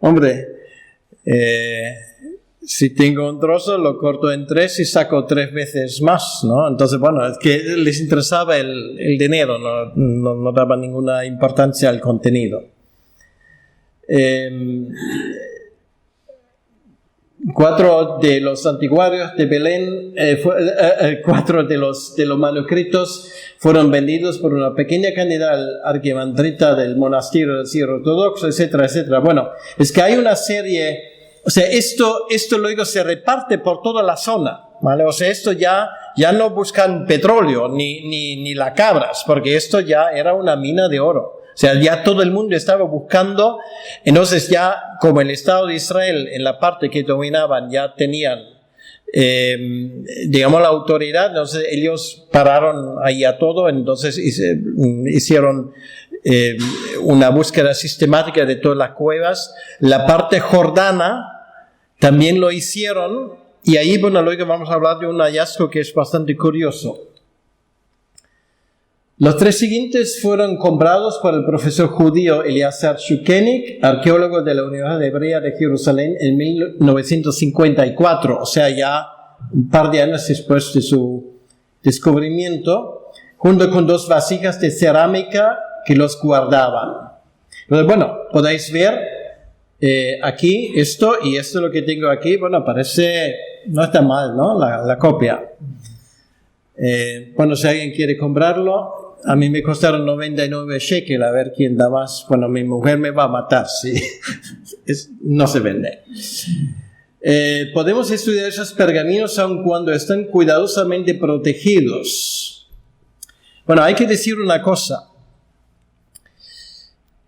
hombre, si tengo un trozo, lo corto en 3 y saco 3 veces más, ¿no? Entonces, bueno, es que les interesaba el dinero, no daba ninguna importancia al contenido. 4 de los anticuarios de Belén, 4 de los manuscritos fueron vendidos por una pequeña cantidad al arquimandrita del monasterio del Cirio Ortodoxo, etcétera, etcétera. Bueno, es que hay una serie. O sea, esto luego se reparte por toda la zona, ¿vale? O sea, esto ya no buscan petróleo ni las cabras, porque esto ya era una mina de oro. O sea, ya todo el mundo estaba buscando. Entonces ya, como el Estado de Israel, en la parte que dominaban, ya tenían, digamos, la autoridad, entonces ellos pararon ahí a todo, entonces hicieron una búsqueda sistemática de todas las cuevas. La parte jordana también lo hicieron, y ahí, bueno, luego vamos a hablar de un hallazgo que es bastante curioso. Los 3 siguientes fueron comprados por el profesor judío Eliezer Shukenik, arqueólogo de la Universidad Hebrea de Jerusalén, en 1954, o sea, ya un par de años después de su descubrimiento, junto con 2 vasijas de cerámica que los guardaban. Entonces, bueno, podéis ver aquí esto y esto lo que tengo aquí, bueno, parece, no está mal, ¿no? La copia. Bueno, si alguien quiere comprarlo, a mí me costaron 99 shekel, a ver quién da más. Bueno, mi mujer me va a matar, sí. No se vende. Podemos estudiar esos pergaminos aun cuando están cuidadosamente protegidos. Bueno, hay que decir una cosa.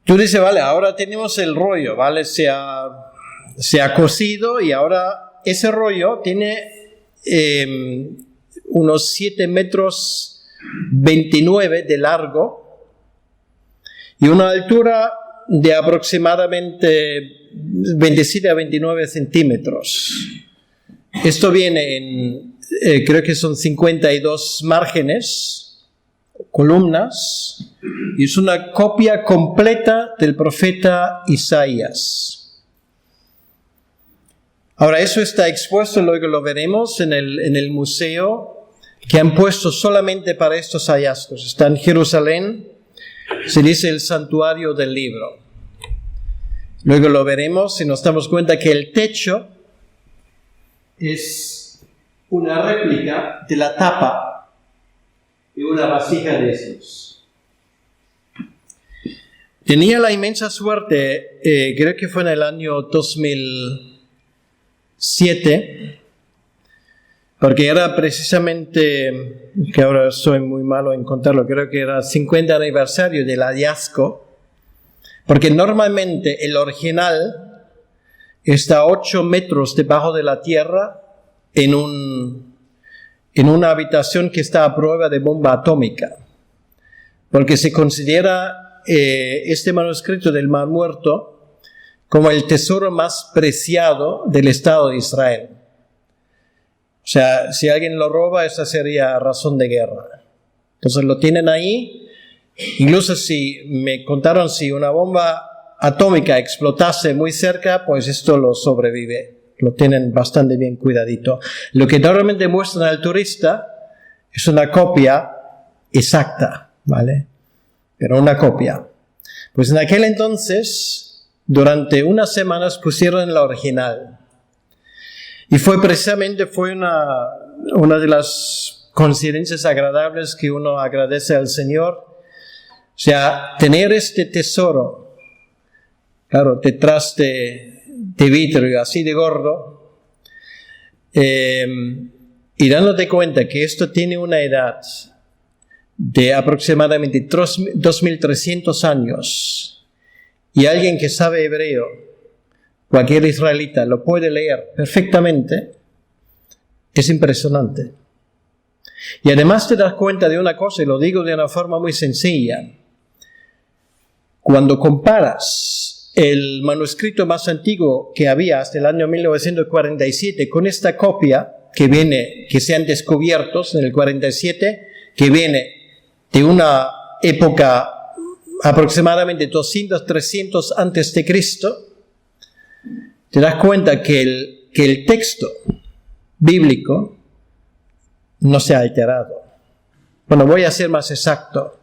Tú dices, vale, ahora tenemos el rollo, ¿vale? Se ha cosido y ahora ese rollo tiene unos 7 metros 29 de largo y una altura de aproximadamente 27 a 29 centímetros. Esto viene en, creo que son 52 márgenes, columnas, y es una copia completa del profeta Isaías. Ahora, eso está expuesto, luego lo veremos en el museo que han puesto solamente para estos hallazgos. Está en Jerusalén, Se dice el santuario del libro. Luego lo veremos y nos damos cuenta que el techo es una réplica de la tapa de una vasija de esos. Tenía la inmensa suerte, creo que fue en el año 2007, porque era precisamente, que ahora soy muy malo en contarlo, creo que era el 50 aniversario del hallazgo, porque normalmente el original está a 8 metros debajo de la tierra en una habitación que está a prueba de bomba atómica, porque se considera este manuscrito del Mar Muerto como el tesoro más preciado del Estado de Israel. O sea, si alguien lo roba, esa sería razón de guerra. Entonces lo tienen ahí. Incluso si me contaron si una bomba atómica explotase muy cerca, pues esto lo sobrevive. Lo tienen bastante bien cuidadito. Lo que normalmente muestran al turista es una copia exacta, ¿vale? Pero una copia. Pues en aquel entonces, durante unas semanas pusieron la original. Y fue una de las coincidencias agradables que uno agradece al Señor. O sea, tener este tesoro, claro, detrás de vidrio así de gordo, y dándote cuenta que esto tiene una edad de aproximadamente 2.300 años, y alguien que sabe hebreo, cualquier israelita, lo puede leer perfectamente, es impresionante. Y además te das cuenta de una cosa, y lo digo de una forma muy sencilla. Cuando comparas el manuscrito más antiguo que había hasta el año 1947 con esta copia que se han descubierto en el 47, que viene de una época aproximadamente 200, 300 antes de Cristo, te das cuenta que el texto bíblico no se ha alterado. Bueno, voy a ser más exacto.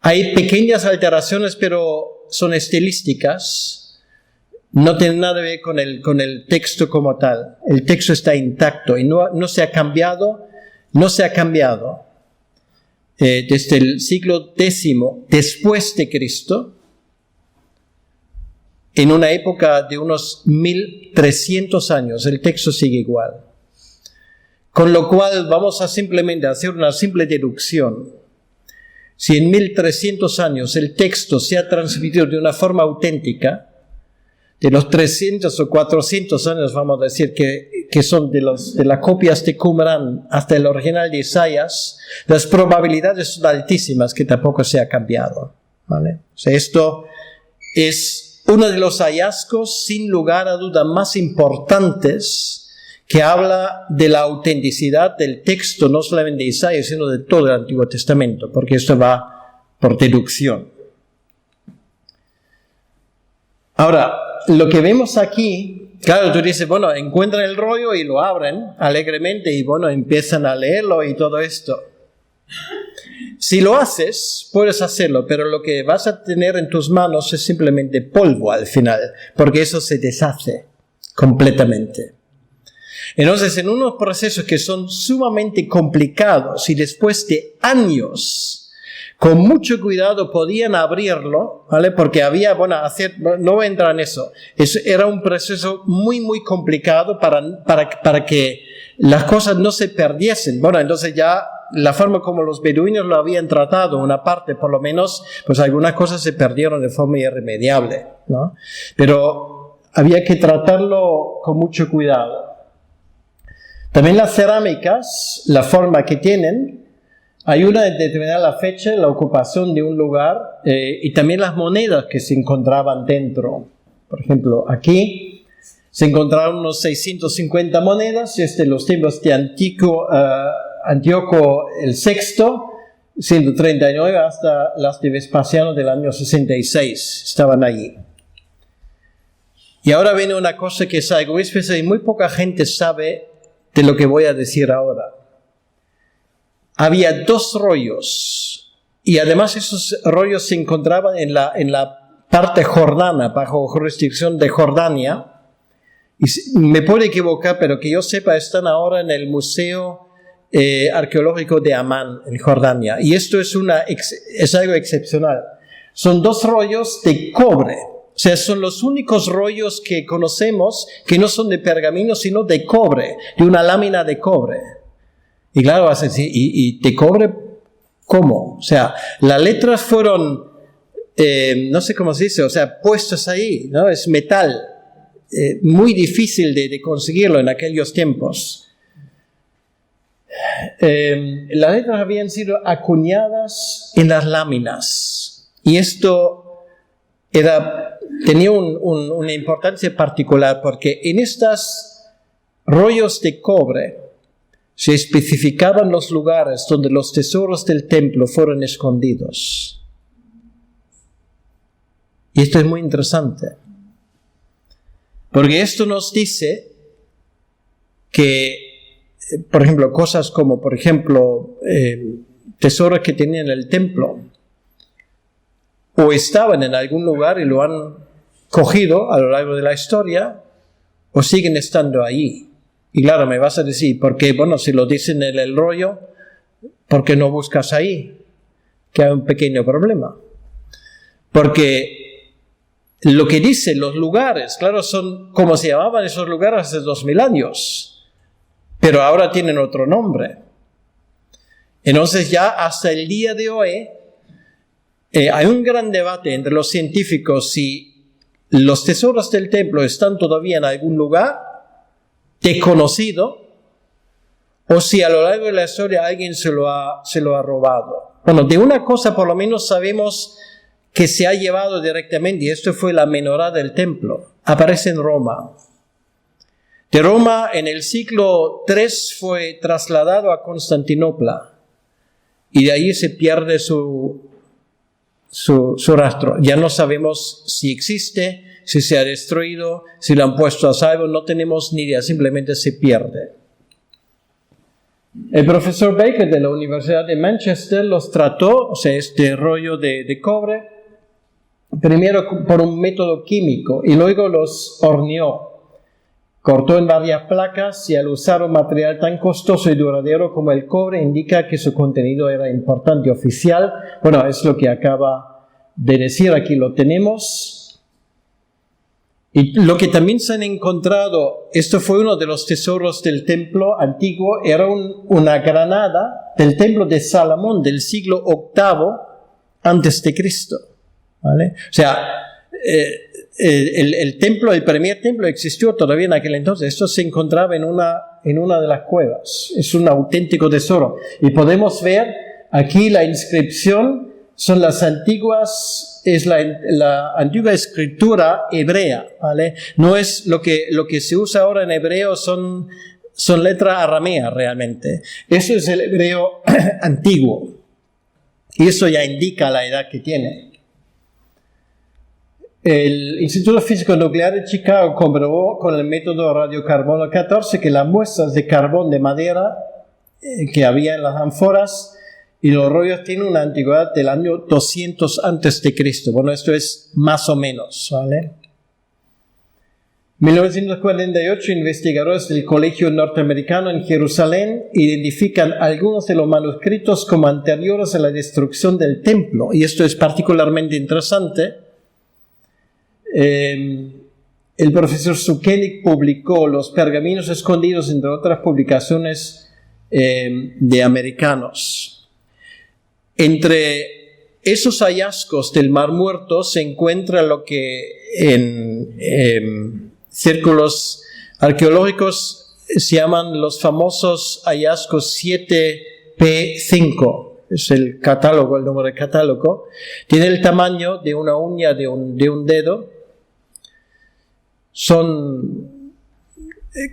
Hay pequeñas alteraciones, pero son estilísticas. No tienen nada que ver con el texto como tal. El texto está intacto y no se ha cambiado. No se ha cambiado desde el siglo X después de Cristo, en una época de unos 1.300 años. El texto sigue igual. Con lo cual vamos a simplemente hacer una simple deducción. Si en 1.300 años el texto se ha transmitido de una forma auténtica, de los 300 o 400 años, vamos a decir, que son de las copias de Qumran hasta el original de Isaías, las probabilidades son altísimas que tampoco se ha cambiado, ¿vale? O sea, esto es uno de los hallazgos, sin lugar a duda, más importantes, que habla de la autenticidad del texto, no solamente de Isaías, sino de todo el Antiguo Testamento, porque esto va por deducción. Ahora, lo que vemos aquí, claro, tú dices, bueno, encuentran el rollo y lo abren alegremente y bueno, empiezan a leerlo y todo esto. Si lo haces, puedes hacerlo, pero lo que vas a tener en tus manos es simplemente polvo al final, porque eso se deshace completamente. Entonces, en unos procesos que son sumamente complicados y después de años, con mucho cuidado podían abrirlo, ¿vale? Porque había, no voy a entrar en eso. Era un proceso muy, muy complicado para que las cosas no se perdiesen. Bueno, entonces ya la forma como los beduinos lo habían tratado, una parte por lo menos, pues algunas cosas se perdieron de forma irremediable, ¿no? Pero había que tratarlo con mucho cuidado. También las cerámicas, la forma que tienen, ayuda a determinar la fecha, la ocupación de un lugar y también las monedas que se encontraban dentro. Por ejemplo, aquí se encontraron unos 650 monedas desde los tiempos de Antíoco el VI, 139, hasta las de Vespasiano del año 66. Estaban allí. Y ahora viene una cosa que es algo especial y muy poca gente sabe de lo que voy a decir ahora. Había 2 rollos Y además esos rollos se encontraban en la parte jordana, bajo jurisdicción de Jordania. Y me puedo equivocar, pero que yo sepa, están ahora en el Museo Arqueológico de Amán, en Jordania. Y esto es algo excepcional. Son 2 rollos de cobre. O sea, son los únicos rollos que conocemos que no son de pergamino, sino de cobre, de una lámina de cobre. Y claro, vas a decir, ¿y de cobre cómo? O sea, las letras fueron, no sé cómo se dice, o sea, puestas ahí, ¿no? Es metal, muy difícil de conseguirlo en aquellos tiempos. Las letras habían sido acuñadas en las láminas. Y esto tenía una importancia particular porque en estos rollos de cobre se especificaban los lugares donde los tesoros del templo fueron escondidos. Y esto es muy interesante, porque esto nos dice que, por ejemplo, cosas como, por ejemplo, tesoros que tenían en el templo, o estaban en algún lugar y lo han cogido a lo largo de la historia, o siguen estando ahí. Y claro, me vas a decir, ¿por qué? Bueno, si lo dicen en el rollo, ¿por qué no buscas ahí? Que hay un pequeño problema. Porque lo que dicen los lugares, claro, son como se llamaban esos lugares hace 2000 años, pero ahora tienen otro nombre. Entonces ya hasta el día de hoy, hay un gran debate entre los científicos si los tesoros del templo están todavía en algún lugar desconocido o si a lo largo de la historia alguien se lo ha robado. Bueno, de una cosa por lo menos sabemos que se ha llevado directamente, y esto fue la menorá del templo. Aparece en Roma. De Roma en el siglo III fue trasladado a Constantinopla y de ahí se pierde su rastro. Ya no sabemos si existe, si se ha destruido, si lo han puesto a salvo, no tenemos ni idea, simplemente se pierde. El profesor Baker de la Universidad de Manchester los trató, o sea, este rollo de cobre, primero por un método químico y luego los horneó. Cortó en varias placas y al usar un material tan costoso y duradero como el cobre indica que su contenido era importante y oficial. Bueno, es lo que acaba de decir, aquí lo tenemos. Y lo que también se han encontrado, esto fue uno de los tesoros del templo antiguo, era una granada del templo de Salomón del siglo VIII antes de Cristo. ¿Vale? O sea, el primer templo existió todavía en aquel entonces. Esto se encontraba en una de las cuevas. Es un auténtico tesoro. Y podemos ver aquí la inscripción, son las antiguas, es la antigua escritura hebrea, ¿vale? No es lo que se usa ahora en hebreo, son letras arameas realmente. Eso es el hebreo antiguo. Y eso ya indica la edad que tiene. El Instituto Físico Nuclear de Chicago comprobó con el método radiocarbono 14 que las muestras de carbón de madera que había en las ánforas y los rollos tienen una antigüedad del año 200 antes de Cristo. Bueno, esto es más o menos, ¿vale? En 1948, investigadores del Colegio Norteamericano en Jerusalén identifican algunos de los manuscritos como anteriores a la destrucción del templo. Y esto es particularmente interesante. El profesor Sukenik publicó los pergaminos escondidos, entre otras publicaciones de americanos. Entre esos hallazgos del Mar Muerto se encuentra lo que en círculos arqueológicos se llaman los famosos hallazgos 7P5. Es el catálogo, el número de catálogo. Tiene el tamaño de una uña de un dedo. Son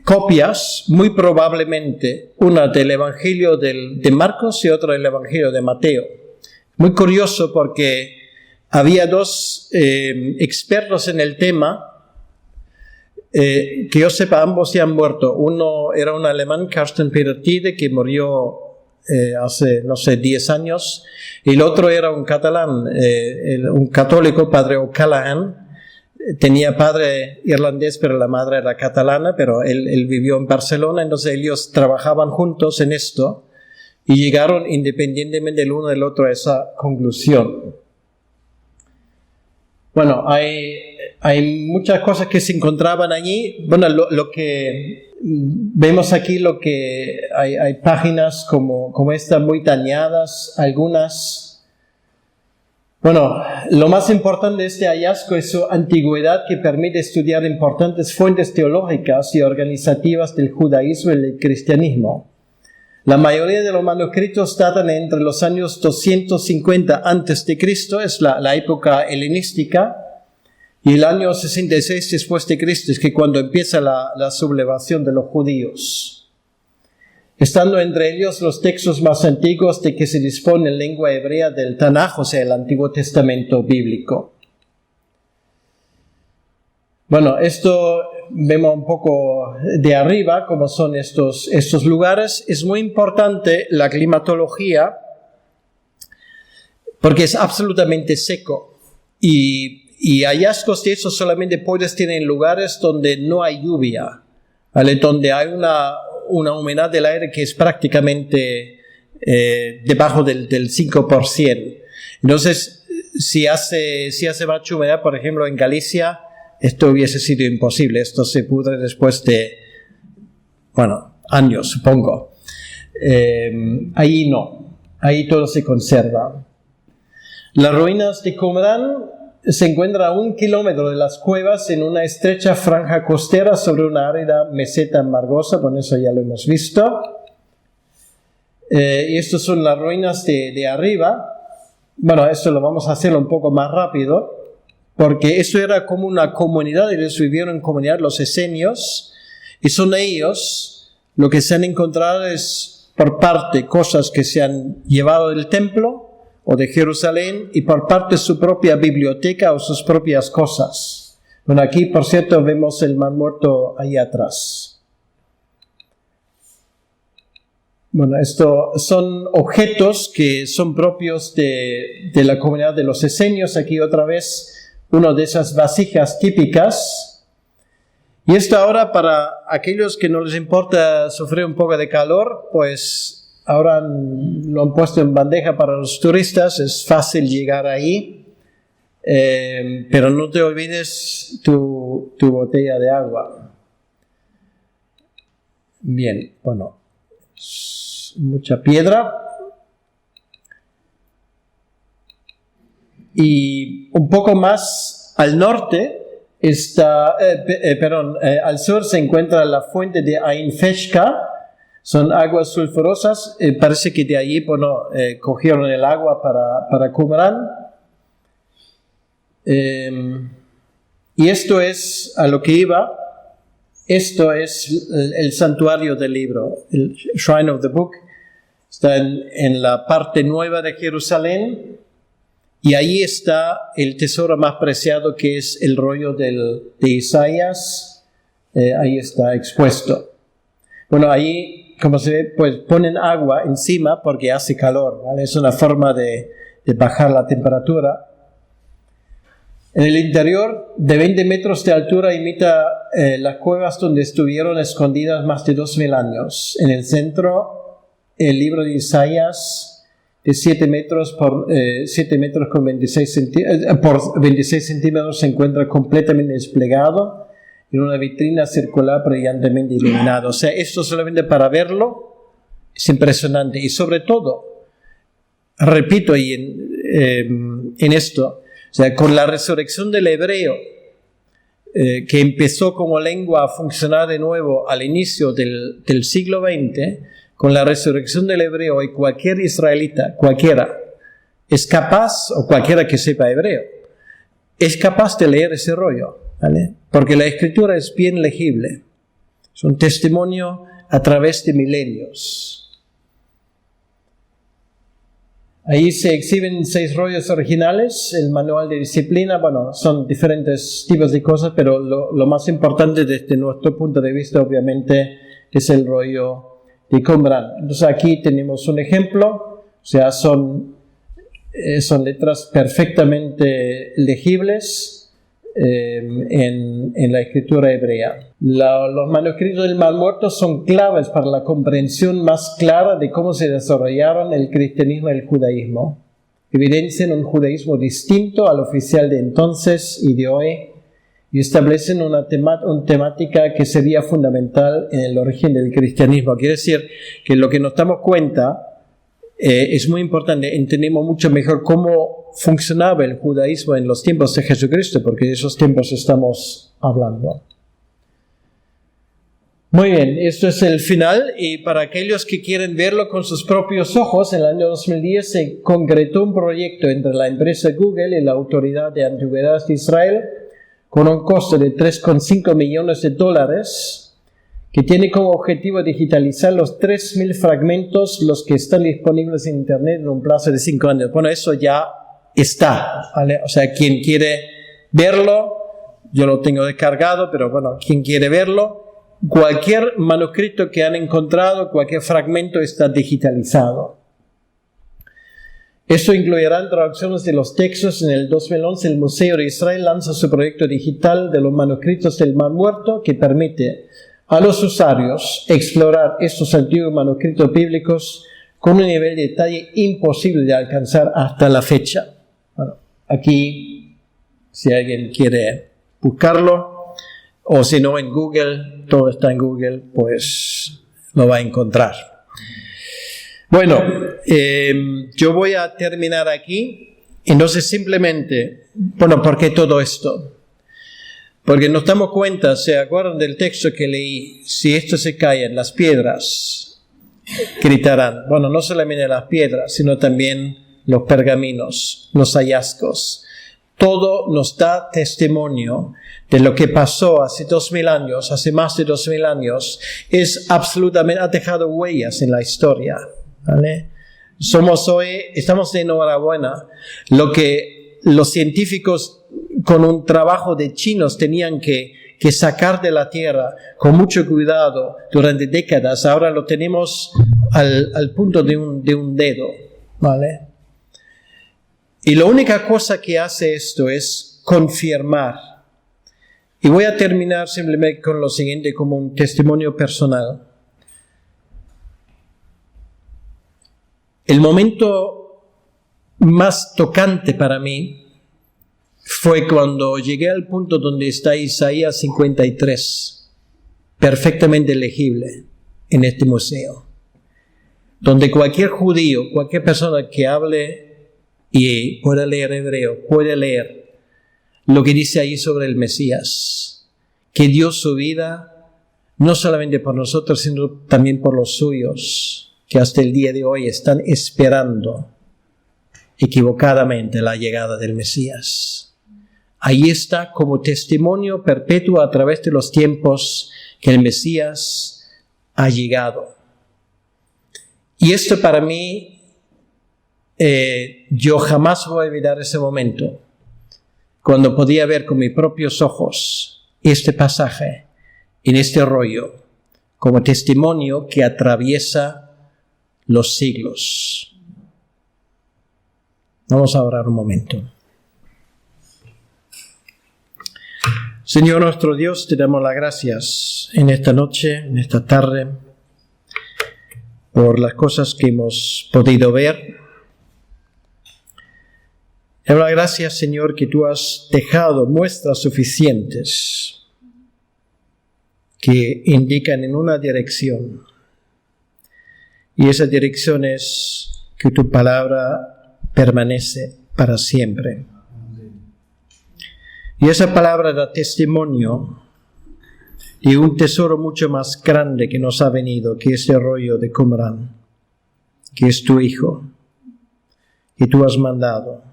copias, muy probablemente, una del Evangelio de Marcos y otra del Evangelio de Mateo. Muy curioso porque había dos expertos en el tema, que yo sepa, ambos se han muerto. Uno era un alemán, Carsten Peter Tiede, que murió hace, no sé, 10 años. El otro era un catalán, un católico, padre O'Callaghan. Tenía padre irlandés, pero la madre era catalana, pero él vivió en Barcelona, entonces ellos trabajaban juntos en esto y llegaron independientemente el uno del otro a esa conclusión. Bueno, hay muchas cosas que se encontraban allí. Bueno, lo que vemos aquí, hay páginas como esta muy dañadas, algunas. Bueno, lo más importante de este hallazgo es su antigüedad, que permite estudiar importantes fuentes teológicas y organizativas del judaísmo y del cristianismo. La mayoría de los manuscritos datan entre los años 250 a.C., es la época helenística, y el año 66 después de Cristo, es que cuando empieza la sublevación de los judíos. Estando entre ellos los textos más antiguos de que se dispone en lengua hebrea del Tanaj, o sea, el Antiguo Testamento bíblico. Bueno, esto vemos un poco de arriba cómo son estos lugares. Es muy importante la climatología porque es absolutamente seco y hallazgos de eso solamente puedes tener en lugares donde no hay lluvia, ¿vale? Donde hay una humedad del aire que es prácticamente debajo del 5%. Entonces, si hace mucha humedad, por ejemplo, en Galicia, esto hubiese sido imposible. Esto se pudre después de, años, supongo. Ahí no. Ahí todo se conserva. Las ruinas de Qumrán se encuentran a 1 kilómetro de las cuevas en una estrecha franja costera sobre una árida meseta margosa, con eso ya lo hemos visto. Y estas son las ruinas de arriba. Bueno, esto lo vamos a hacer un poco más rápido, porque esto era como una comunidad, ellos vivieron en comunidad, los esenios, y son ellos, lo que se han encontrado es por parte cosas que se han llevado del templo, o de Jerusalén, y por parte de su propia biblioteca o sus propias cosas. Bueno, aquí, por cierto, vemos el Mar Muerto ahí atrás. Bueno, estos son objetos que son propios de la comunidad de los esenios. Aquí otra vez, una de esas vasijas típicas. Y esto ahora, para aquellos que no les importa sufrir un poco de calor, pues ahora lo han puesto en bandeja para los turistas, es fácil llegar ahí, pero no te olvides tu botella de agua. Bien, bueno, mucha piedra. Y un poco más al norte, al sur se encuentra la fuente de Ain Feshka. Son aguas sulfurosas, parece que de allí cogieron el agua para Qumrán. Y esto es a lo que iba, esto es el santuario del libro, el Shrine of the Book. Está en la parte nueva de Jerusalén y ahí está el tesoro más preciado, que es el rollo de Isaías, ahí está expuesto. Bueno, ahí, como se ve, pues ponen agua encima porque hace calor, ¿vale? Es una forma de bajar la temperatura. En el interior, de 20 metros de altura, imita las cuevas donde estuvieron escondidas más de 2000 años. En el centro, el libro de Isaías, de 7 metros por 7 metros con 26 centímetros, se encuentra completamente desplegado en una vitrina circular brillantemente iluminada. O sea, esto solamente para verlo es impresionante. Y sobre todo, repito en esto, o sea, con la resurrección del hebreo, que empezó como lengua a funcionar de nuevo al inicio del siglo XX, con la resurrección del hebreo, y cualquier israelita, cualquiera, es capaz, o cualquiera que sepa hebreo, es capaz de leer ese rollo, ¿vale? Porque la escritura es bien legible. Es un testimonio a través de milenios. Ahí se exhiben 6 rollos originales, el manual de disciplina. Bueno, son diferentes tipos de cosas, pero lo más importante desde nuestro punto de vista, obviamente, es el rollo de Qumran. Entonces aquí tenemos un ejemplo, o sea, son letras perfectamente legibles en la escritura hebrea. Los manuscritos del Mar Muerto son claves para la comprensión más clara de cómo se desarrollaron el cristianismo y el judaísmo. Evidencian un judaísmo distinto al oficial de entonces y de hoy, y establecen una temática que sería fundamental en el origen del cristianismo. Quiere decir que lo que nos damos cuenta es muy importante, entendemos mucho mejor cómo funcionaba el judaísmo en los tiempos de Jesucristo, porque de esos tiempos estamos hablando. Muy bien, esto es el final, y para aquellos que quieren verlo con sus propios ojos, en el año 2010 se concretó un proyecto entre la empresa Google y la Autoridad de Antigüedades de Israel, con un costo de $3,5 millones, que tiene como objetivo digitalizar los 3.000 fragmentos, los que están disponibles en Internet en un plazo de 5 años. Bueno, eso ya está, ¿vale? O sea, quien quiere verlo, yo lo tengo descargado, pero bueno, quien quiere verlo, cualquier manuscrito que han encontrado, cualquier fragmento está digitalizado. Esto incluirá traducciones de los textos. En el 2011 el Museo de Israel lanza su proyecto digital de los manuscritos del Mar Muerto, que permite a los usuarios explorar estos antiguos manuscritos bíblicos con un nivel de detalle imposible de alcanzar hasta la fecha. Bueno, aquí, si alguien quiere buscarlo, o si no en Google, todo está en Google, pues lo va a encontrar. Bueno, yo voy a terminar aquí. Entonces simplemente, bueno, ¿por qué todo esto? Porque nos damos cuenta, ¿se acuerdan del texto que leí? Si esto se cae, las piedras gritarán. Bueno, no solamente las piedras, sino también los pergaminos, los hallazgos. Todo nos da testimonio de lo que pasó hace 2.000 años, hace más de 2.000 años. Ha dejado huellas en la historia, ¿vale? Estamos de enhorabuena. Lo que los científicos con un trabajo de chinos tenían que sacar de la tierra con mucho cuidado durante décadas, ahora lo tenemos al punto de un dedo, ¿vale? Y la única cosa que hace esto es confirmar. Y voy a terminar simplemente con lo siguiente como un testimonio personal. El momento más tocante para mí fue cuando llegué al punto donde está Isaías 53, perfectamente legible en este museo, donde cualquier judío, cualquier persona que hable y pueda leer hebreo, puede leer lo que dice ahí sobre el Mesías, que dio su vida no solamente por nosotros, sino también por los suyos, que hasta el día de hoy están esperando equivocadamente la llegada del Mesías. Ahí está como testimonio perpetuo a través de los tiempos que el Mesías ha llegado. Y esto para mí, yo jamás voy a olvidar ese momento, cuando podía ver con mis propios ojos este pasaje en este rollo, como testimonio que atraviesa los siglos. Vamos a orar un momento. Señor nuestro Dios, te damos las gracias en esta noche, en esta tarde, por las cosas que hemos podido ver. Te damos las gracias, Señor, que tú has dejado muestras suficientes que indican en una dirección. Y esa dirección es que tu palabra permanece para siempre. Y esa palabra da testimonio de un tesoro mucho más grande que nos ha venido, que es el rollo de Qumran, que es tu Hijo, que tú has mandado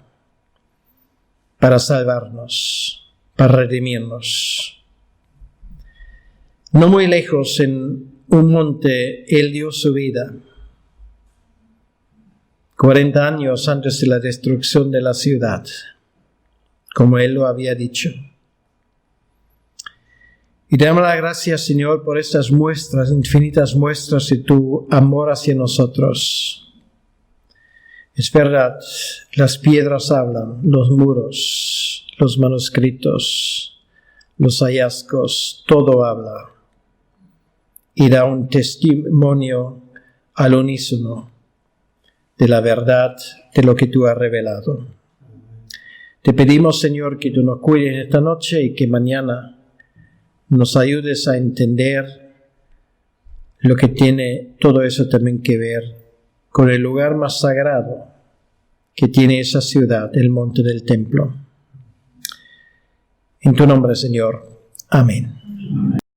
para salvarnos, para redimirnos. No muy lejos, en un monte, Él dio su vida, 40 años antes de la destrucción de la ciudad, como Él lo había dicho. Y te damos las gracias, Señor, por estas muestras, infinitas muestras de tu amor hacia nosotros. Es verdad, las piedras hablan, los muros, los manuscritos, los hallazgos, todo habla y da un testimonio al unísono de la verdad de lo que tú has revelado. Te pedimos, Señor, que tú nos cuides esta noche y que mañana nos ayudes a entender lo que tiene todo eso también que ver con el lugar más sagrado que tiene esa ciudad, el monte del templo. En tu nombre, Señor. Amén.